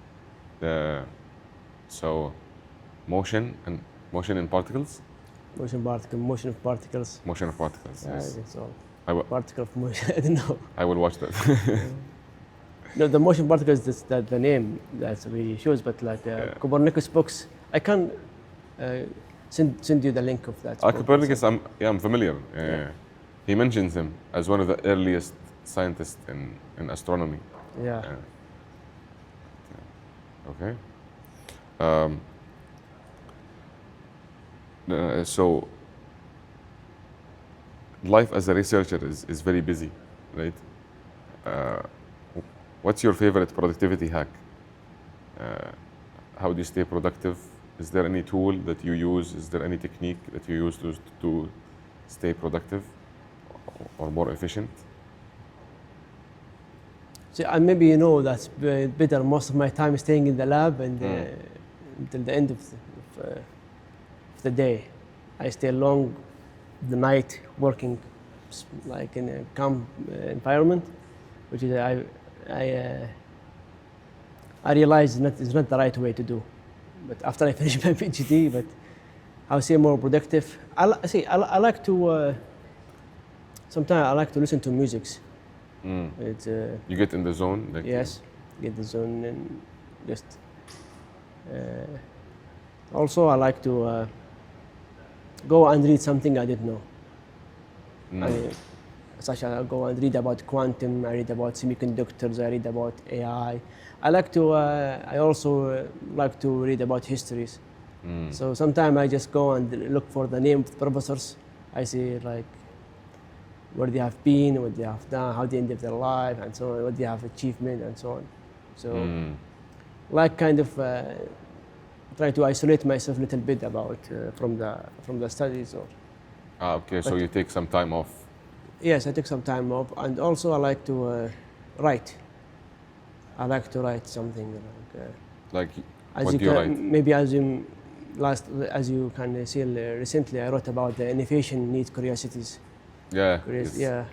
So motion in particles? Motion of particles. Motion of particles, Yeah, yes. it's all. I will, Particle of motion, I don't know. I will watch that. No, the motion particles is the name that we choose, but like Copernicus books, I can send you the link of that. book. Copernicus, I'm familiar. He mentions him as one of the earliest scientists in astronomy. Yeah. Okay. So life as a researcher is very busy, right? What's your favorite productivity hack? How do you stay productive? Is there any tool that you use? Is there any technique that you use to stay productive or more efficient? So, and maybe you know that's better. Most of my time is staying in the lab, and until the end of the day, I stay long the night working, like in a calm environment, which is I realize it's not the right way to do. But after I finish my PhD, but I would say more productive. I like to. Sometimes I like to listen to music. It's You get in the zone? Like yes, get the zone and just. Also, I like to go and read something I didn't know. Such as I go and read about quantum, I read about semiconductors, I read about AI. I also like to read about histories. So sometimes I just go and look for the name of the professors. I see like where they have been, what they have done, how they ended their life, and so on, what they have achievement, and so on. So, like kind of try to isolate myself a little bit about from the studies. Or okay, so you take some time off. yes, I take some time off, and also I like to write. I like to write something Like as what you do you can, write? maybe as you can see recently, I wrote about the innovation needs curiosities. Yeah, Yeah.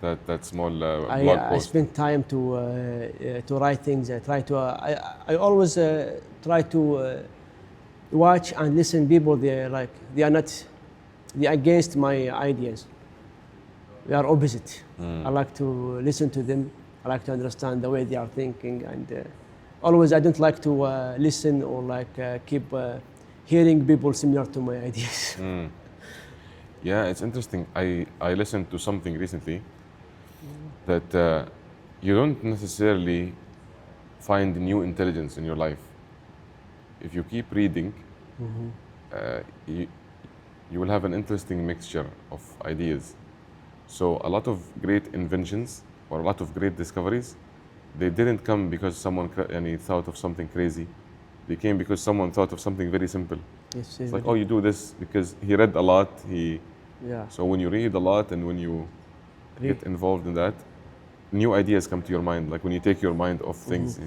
that small blog I post. spend time to write things. I always try to watch and listen people. They are against my ideas. We are opposite. I like to listen to them. I like to understand the way they are thinking, and always I don't like to listen or keep hearing people similar to my ideas. Yeah, it's interesting. I listened to something recently that you don't necessarily find new intelligence in your life. If you keep reading, you will have an interesting mixture of ideas. So a lot of great inventions or a lot of great discoveries, they didn't come because someone thought of something crazy. They came because someone thought of something very simple. Yes, It's like, oh, you do this because he read a lot. yeah. So when you read a lot and when you get involved in that, new ideas come to your mind. Like when you take your mind off things.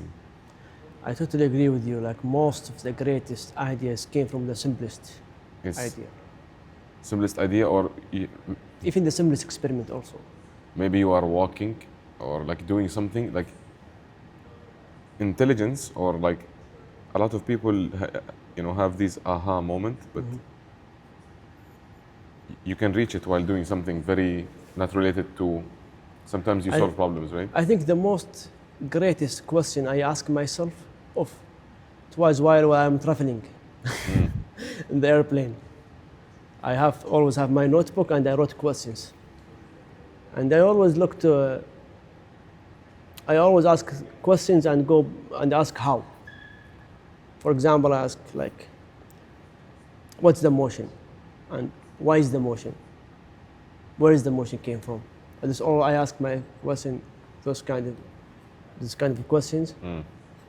I totally agree with you. Like most of the greatest ideas came from the simplest Yes. idea. Simplest idea, or Even the simplest experiment also. maybe you are walking or like doing something like intelligence or like a lot of people, have these aha moment, but you can reach it while doing something very not related to. Sometimes you solve problems, right? I think the most greatest question I ask myself it was while I'm traveling in the airplane. I always have my notebook and I wrote questions. And I always I always ask questions and go and ask how. For example, I ask like, what's the motion? And why is the motion? Where is the motion came from? And that's all I ask my question, these kind of questions.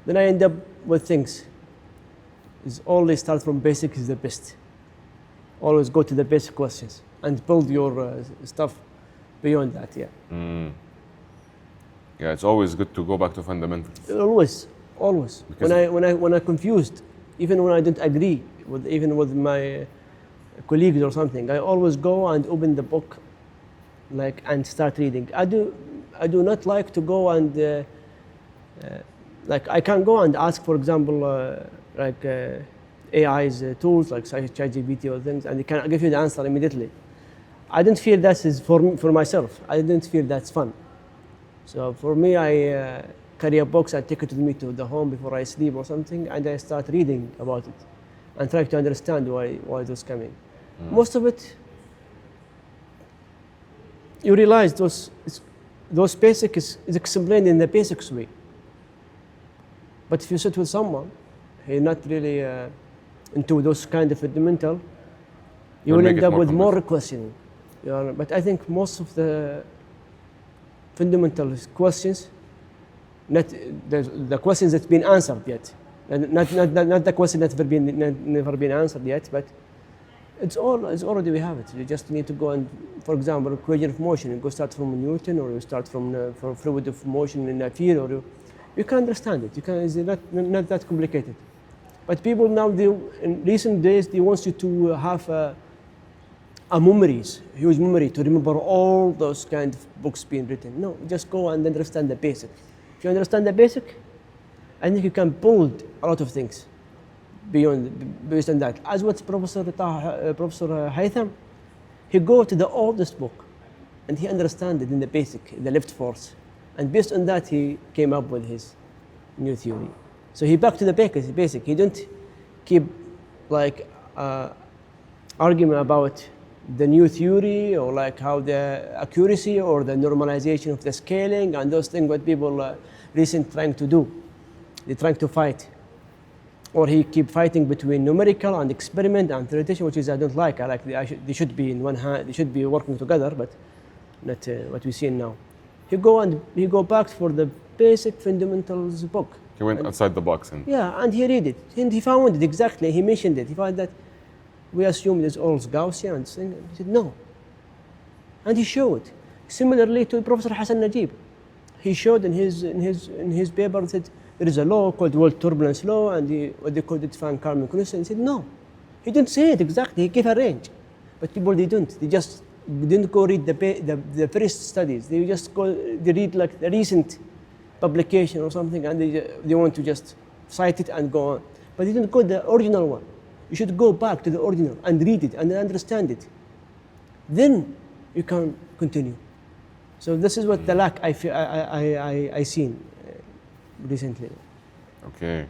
Then I end up with things. Is always start from basic is the best. Always go to the basic questions and build your stuff beyond that. Yeah. Yeah, it's always good to go back to fundamentals. Always. When I confused, even when I didn't agree with my colleagues or something, I always go and open the book, and start reading. I do not like to go and I can go and ask, for example, AI's tools like ChatGPT or things, and they can give you the answer immediately. I didn't feel that is for myself. I didn't feel that's fun. So for me, I carry a box and take it with me to the home before I sleep or something, and I start reading about it and try to understand why it was coming. Most of it, you realize those basic is explained in the basics way. But if you sit with someone, he's not really into those kind of fundamental, you will end up with more questioning. But I think most of the fundamental questions, not the questions that's been answered yet, not the question that's never been answered yet, but it's already we have it. You just need to go and, for example, equation of motion. You go start from Newton, or you start from fluid of motion in a field, or you can understand it. It's not that complicated. But people now, in recent days, they want you to have a huge memory to remember all those kind of books being written. No, just go and understand the basic. If you understand the basic, I think you can build a lot of things based on that. As what Professor Haytham, he go to the oldest book, and he understand it in the basic, the lift force, and based on that he came up with his new theory. So he back to the basic. He didn't keep argument about the new theory or how the accuracy or the normalization of the scaling and those things what people recently trying to do. They're trying to fight. Or he keep fighting between numerical and experiment and theoretician, which is I don't like. I like they should be in one hand. They should be working together, but not what we see now. He go back for the basic fundamentals book. He went outside the box and and he read it and he found it exactly. He mentioned it. He found that we assume it's all Gaussian and thing. He said no, and he showed. Similarly to Professor Hassan Najib, he showed in his paper that there is a law called world turbulence law, and what they called it fan Kalman constant. He said no, he didn't say it exactly. He gave a range, but people they just didn't go read the first studies. They read the recent publication or something, and they want to just cite it and go on. But they didn't go the original one. You should go back to the original and read it and understand it. Then you can continue. So this is what the lack I seen recently. Okay.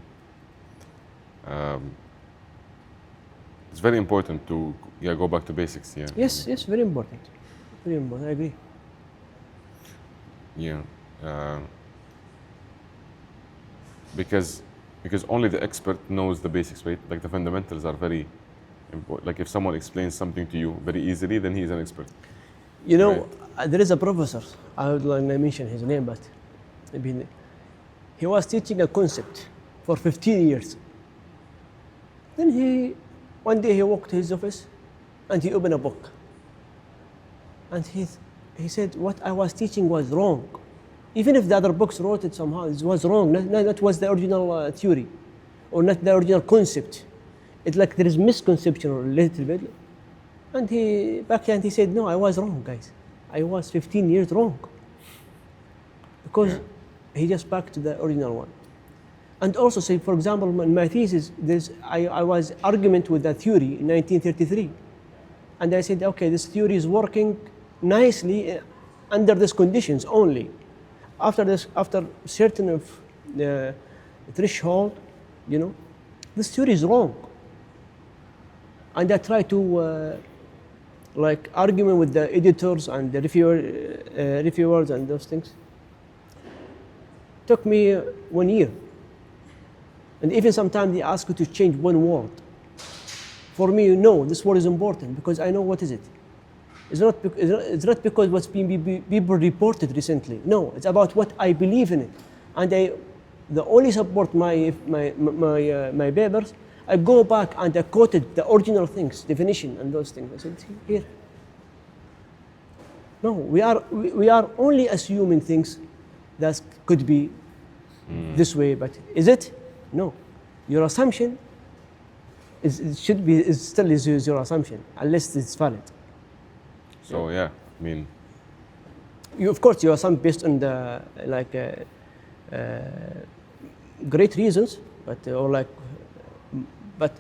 It's very important to go back to basics. Yeah. Yes, very important. Very important. I agree. Yeah. Because only the expert knows the basics, right? Like the fundamentals are very important. Like if someone explains something to you very easily, then he is an expert. There is a professor, I would like to mention his name, but he was teaching a concept for 15 years. Then one day he walked to his office and he opened a book. And he said, what I was teaching was wrong. Even if the other books wrote it somehow, it was wrong. That was the original theory, or not the original concept. It's like there is misconception a little bit. And he said, no, I was wrong, guys. I was 15 years wrong. Because he just back to the original one. And also, say, for example, in my thesis, I was argument with that theory in 1933. And I said, okay, this theory is working nicely under these conditions only. After certain of threshold, this theory is wrong. And I try to like argument with the editors and the reviewers and those things. Took me 1 year. And even sometimes they ask you to change one word. For me, no, this word is important because I know what is it. It's not because what's been people reported recently. No, it's about what I believe in it. And the only support my papers, I go back and I quoted the original things, definition and those things. I said, here. No, we are only assuming things that could be this way, but is it? No. Your assumption is still your assumption, unless it's valid. So yeah, I mean, Of course, you assume based on the great reasons, but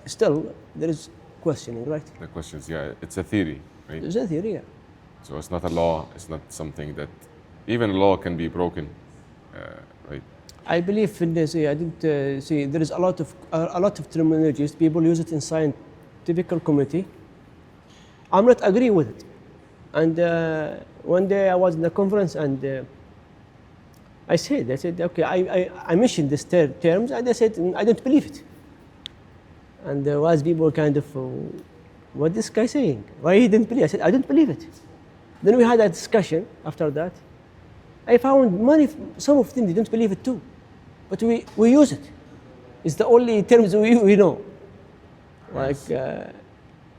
still there is questioning, right? the questions, yeah, it's a theory, right? It's a theory, yeah. So it's not a law. It's not something that even a law can be broken, right? I believe in this. I didn't see there is a lot of terminologies. People use it in scientific community. I'm not agree with it. And one day I was in a conference and I said, okay, I mentioned these terms and I said, I don't believe it. And there was people kind of, what this guy saying? Why he didn't believe? I said, I don't believe it. Then we had a discussion after that. I found some of them didn't believe it too. But we use it. It's the only terms we know. Like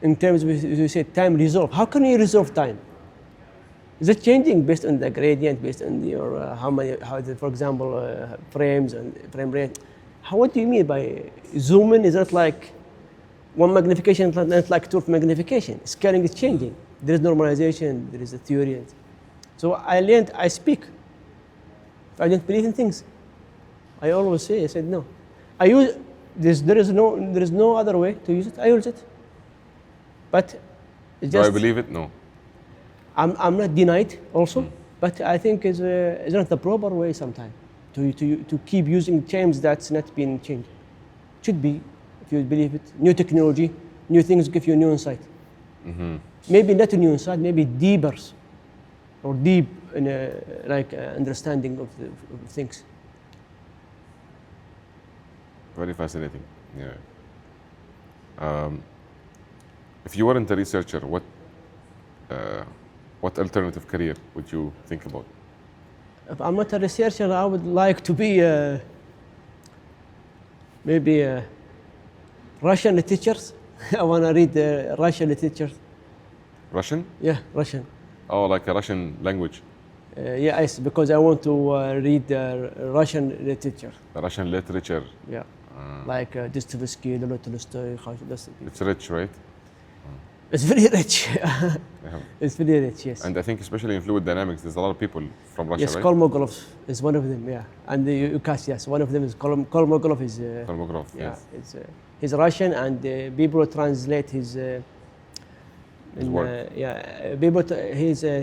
in terms we say time resolve. How can you resolve time? Is it changing based on the gradient, based on your for example, frames and frame rate? What do you mean by zooming? Is it like one magnification, not like two magnification? Scaling is changing. There is normalization. There is a theory. So I learned. I speak. I don't believe in things. I always say. I said no. I use this. There is no other way to use it. I use it. But it's Do just. I believe it? No. I'm not denied also, but I think it's not the proper way sometimes to keep using terms that's not been changed. Should be, if you believe it, new technology, new things give you new insight. Maybe not a new insight, maybe deeper or deep in understanding of things. Very fascinating. Yeah. If you weren't a researcher, what alternative career would you think about? If I'm not a researcher, I would like to be maybe Russian teachers. I want to read Russian literature. Russian? Yeah, Russian. Oh, like a Russian language. Yes, because I want to read Russian literature. The Russian literature. Yeah, like Dostoevsky, Tolstoy. It's rich, right? It's very rich. It's very rich, yes. And I think especially in fluid dynamics, there's a lot of people from Russia, yes, right? is one of them, yeah. And the UCAS, yes, one of them is Kolmogorov is. Tomographic, Yeah, yes. he's Russian, and people translate his. work.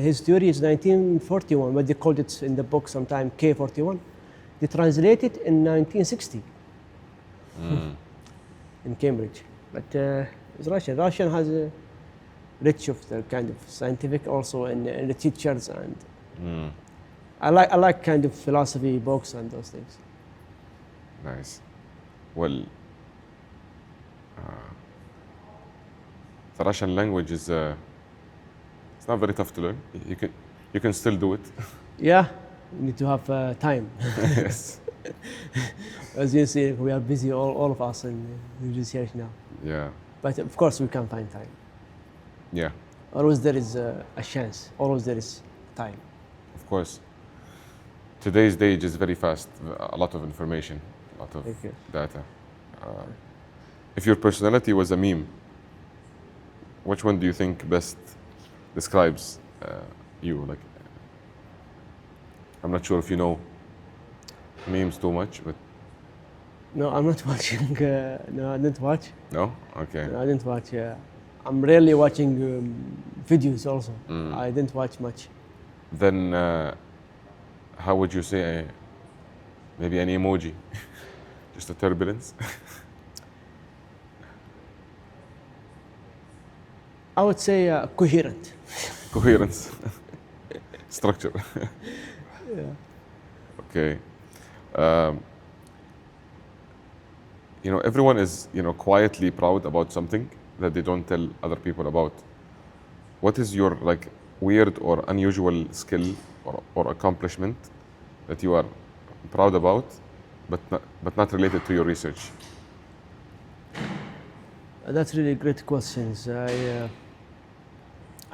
His theory is 1941, but they called it in the book sometime K41. They translated in 1960 in Cambridge. But it's Russian. Russian has a rich of the kind of scientific also in the teachers, and I like kind of philosophy books and those things. Nice. Well, the Russian language is it's not very tough to learn. You can still do it. Yeah, you need to have time. Yes. As you see, we are busy, all of us in research now. Yeah. But of course, we can find time. Yeah. Always there is a chance. Always there is time. Of course. Today's age is very fast. A lot of information, a lot of Thank you. data. If your personality was a meme, which one do you think best describes you? Like, I'm not sure if you know memes too much, but No, I'm not watching. No, I didn't watch. No? Okay. No, I didn't watch. I'm rarely watching videos also. I didn't watch much. Then how would you say maybe an emoji? Just a turbulence? I would say coherent. Coherence. Structure. Yeah. Okay. Um, everyone is, quietly proud about something that they don't tell other people about. What is your like weird or unusual skill or accomplishment that you are proud about, but not related to your research? That's really great questions.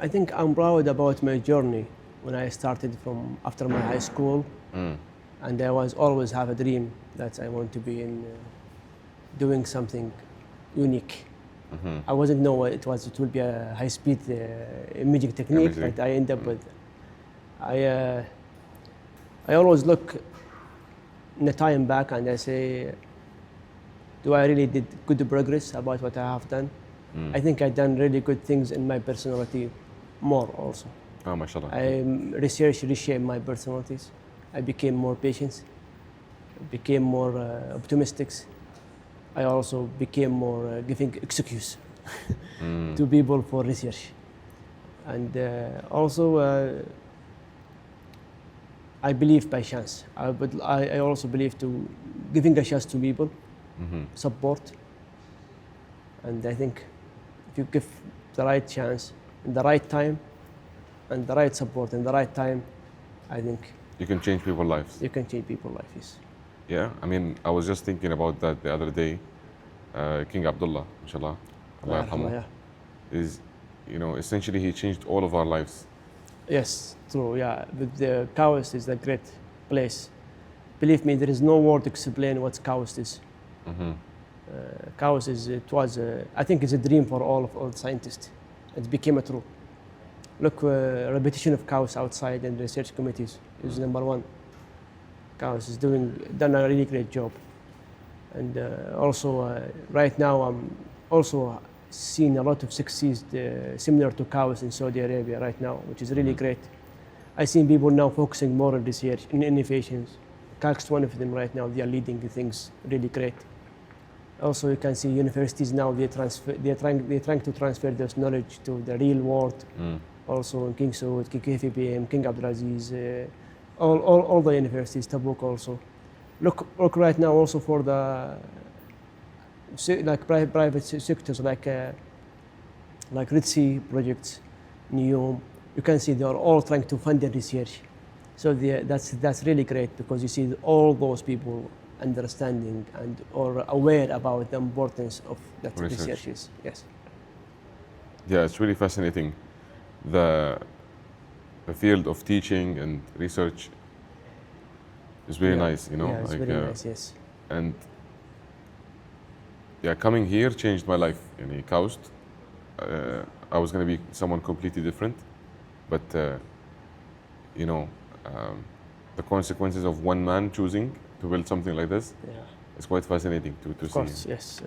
I think I'm proud about my journey when I started from after my high school, and I was always have a dream that I want to be in doing something unique. I wasn't know what it was. It will be a high-speed imaging technique Imaging. that I end up with. I always look in the time back and I say, do I really did good progress about what I have done? I think I done really good things in my personality more also. Oh, mashallah. Research reshaped my personalities. I became more patient, became more optimistic. I also became more giving excuse to people for research. And also, I believe by chance. I also believe to giving a chance to people, support. And I think if you give the right chance, in the right time, and the right support in the right time, I think You can change people's lives. you can change people's lives. Yeah, I mean, I was just thinking about that the other day. King Abdullah, inshallah, Allah yarhamu, Yeah. is, essentially he changed all of our lives. Yes, true. Yeah, but the KAUST is a great place. Believe me, there is no word to explain what KAUST is. KAUST is I think it's a dream for all scientists. It became a true. Look, repetition of KAUST outside and research committees is number one. KAUST is done a really great job. And also, right now, I'm also seeing a lot of success similar to KAUST in Saudi Arabia right now, which is really great. I've seen people now focusing more on research and innovations. KACST, one of them right now, they are leading things really great. Also, you can see universities now, they're trying to transfer this knowledge to the real world. Also in King Saud, King KFBM, King Abdulaziz, all the universities, Tabuk also. Look right now also for the like private sectors like Red Sea projects, NEOM. You can see they are all trying to fund the research. So that's really great because you see all those people understanding and or aware about the importance of that research. Yes. Yeah, it's really fascinating. The field of teaching and research is very nice, Yeah, it's very nice, yes. And yeah, coming here changed my life. In KAUST, I was going to be someone completely different, but the consequences of one man choosing to build something like this, it's quite fascinating to see. Of course, yes.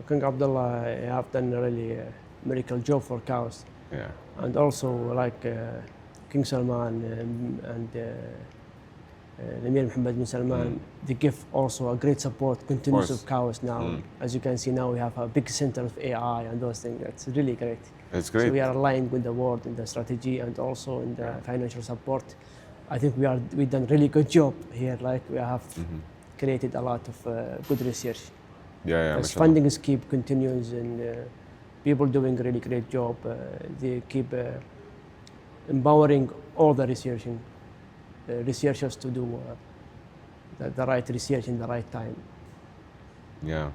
King Abdullah have done a really miracle job for KAUST. Yeah. And also like King Salman and Emir Mohammed bin Salman, they give also a great support, continuous of KAUST now. As you can see now, we have a big center of AI and those things. That's really great. It's great. So we are aligned with the world in the strategy and also in the financial support. I think we've done really good job here. Like we have created a lot of good research. Yeah. As funding is keep continues and people doing a really great job. They keep empowering all the researchers to do the right research in the right time. Yeah.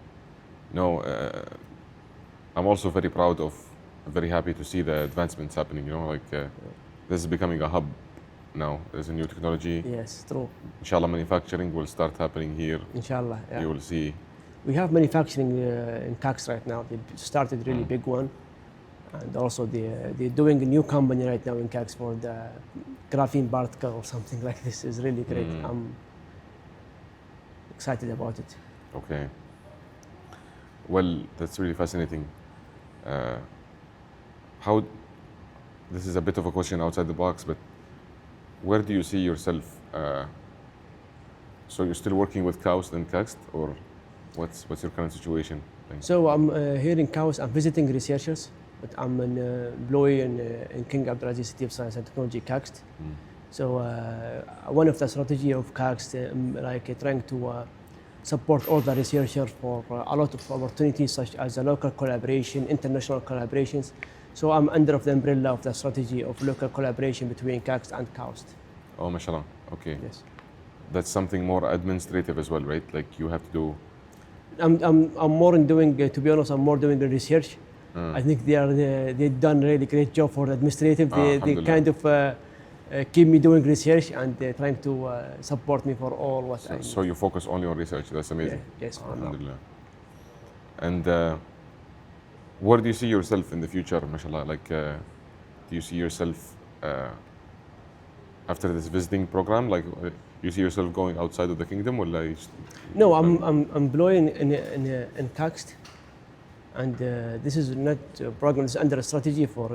No, I'm also very proud of, very happy to see the advancements happening. This is becoming a hub now. There's a new technology. Yes, true. Inshallah, manufacturing will start happening here. Inshallah, yeah. You will see. We have manufacturing in KACST right now. They started really big one. And also they're doing a new company right now in KACST for the graphene particle or something like this. Is really great. I'm excited about it. Okay. Well, that's really fascinating. Uh, how, this is a bit of a question outside the box, but where do you see yourself? So you're still working with KAUST and KACST, or what's your current situation? So I'm here in KAUST. I'm visiting researchers, but I'm an employee in King Abdulaziz City of Science and Technology, KACST. So one of the strategy of KACST, like trying to support all the researchers for a lot of opportunities, such as the local collaboration, international collaborations. So I'm under of the umbrella of the strategy of local collaboration between KACST and KAUST. Oh, mashallah. Okay. Yes. That's something more administrative as well, right? Like you have to do. I'm more in doing, to be honest, I'm more doing the research. I think they've done really great job for the administrative. They kind of keep me doing research, and they're trying to support me for all what I need. So you focus only on research. That's amazing. Yeah, yes, Alhamdulillah. And where do you see yourself in the future, mashallah? Like, do you see yourself after this visiting program? Like, you see yourself going outside of the kingdom, or like? No, I'm employed in KACST, and this is not a program. It's under a strategy for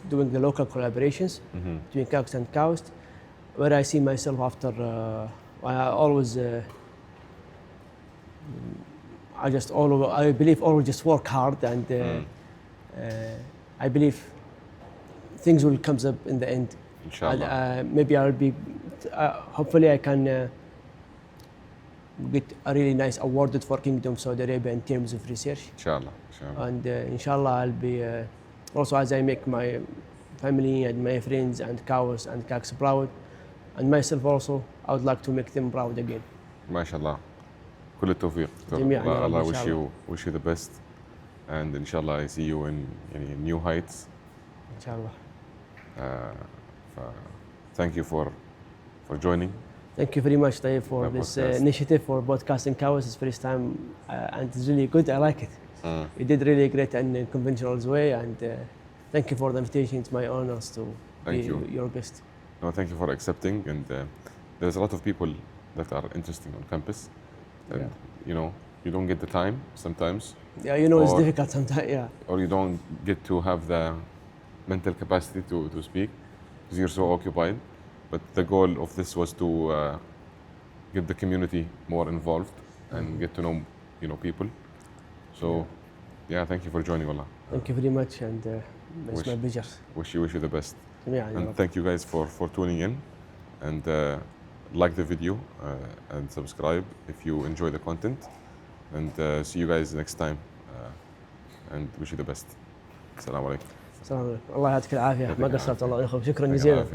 doing the local collaborations between KACST and KAUST, where I see myself after. I always. I believe always just work hard, and I believe things will come up in the end. Inshallah. Maybe I'll be. Hopefully, I can get a really nice awarded for Kingdom Saudi Arabia in terms of research. Inshallah. Inshallah. And inshallah, I'll be also, as I make my family and my friends and KAUST and KACST proud, and myself also, I would like to make them proud again. MashaAllah. كل التوفيق. Allah wish you the best, and inshallah I see you in new heights. Inshallah. Thank you for joining. Thank you very much, Tayyip, for this initiative for podcasting KAUST. It's first time, and it's really good. I like it. You did really great in a conventional way, and thank you for the invitation. It's my honor to be your guest. No, thank you for accepting. And there's a lot of people that are interesting on campus, and you don't get the time sometimes. Yeah, it's difficult sometimes. Yeah. Or you don't get to have the mental capacity to speak because you're so occupied. But the goal of this was to get the community more involved and get to know people. So thank you for joining, Allah. Thank you very much, and it's my pleasure. Wish you the best. Yeah, and thank you guys for tuning in, and like the video and subscribe if you enjoy the content, and see you guys next time, and wish you the best. Assalamu alaikum. السلام عليكم. الله يعطيك العافيه. ما قصرت والله. شكرا جزيلا.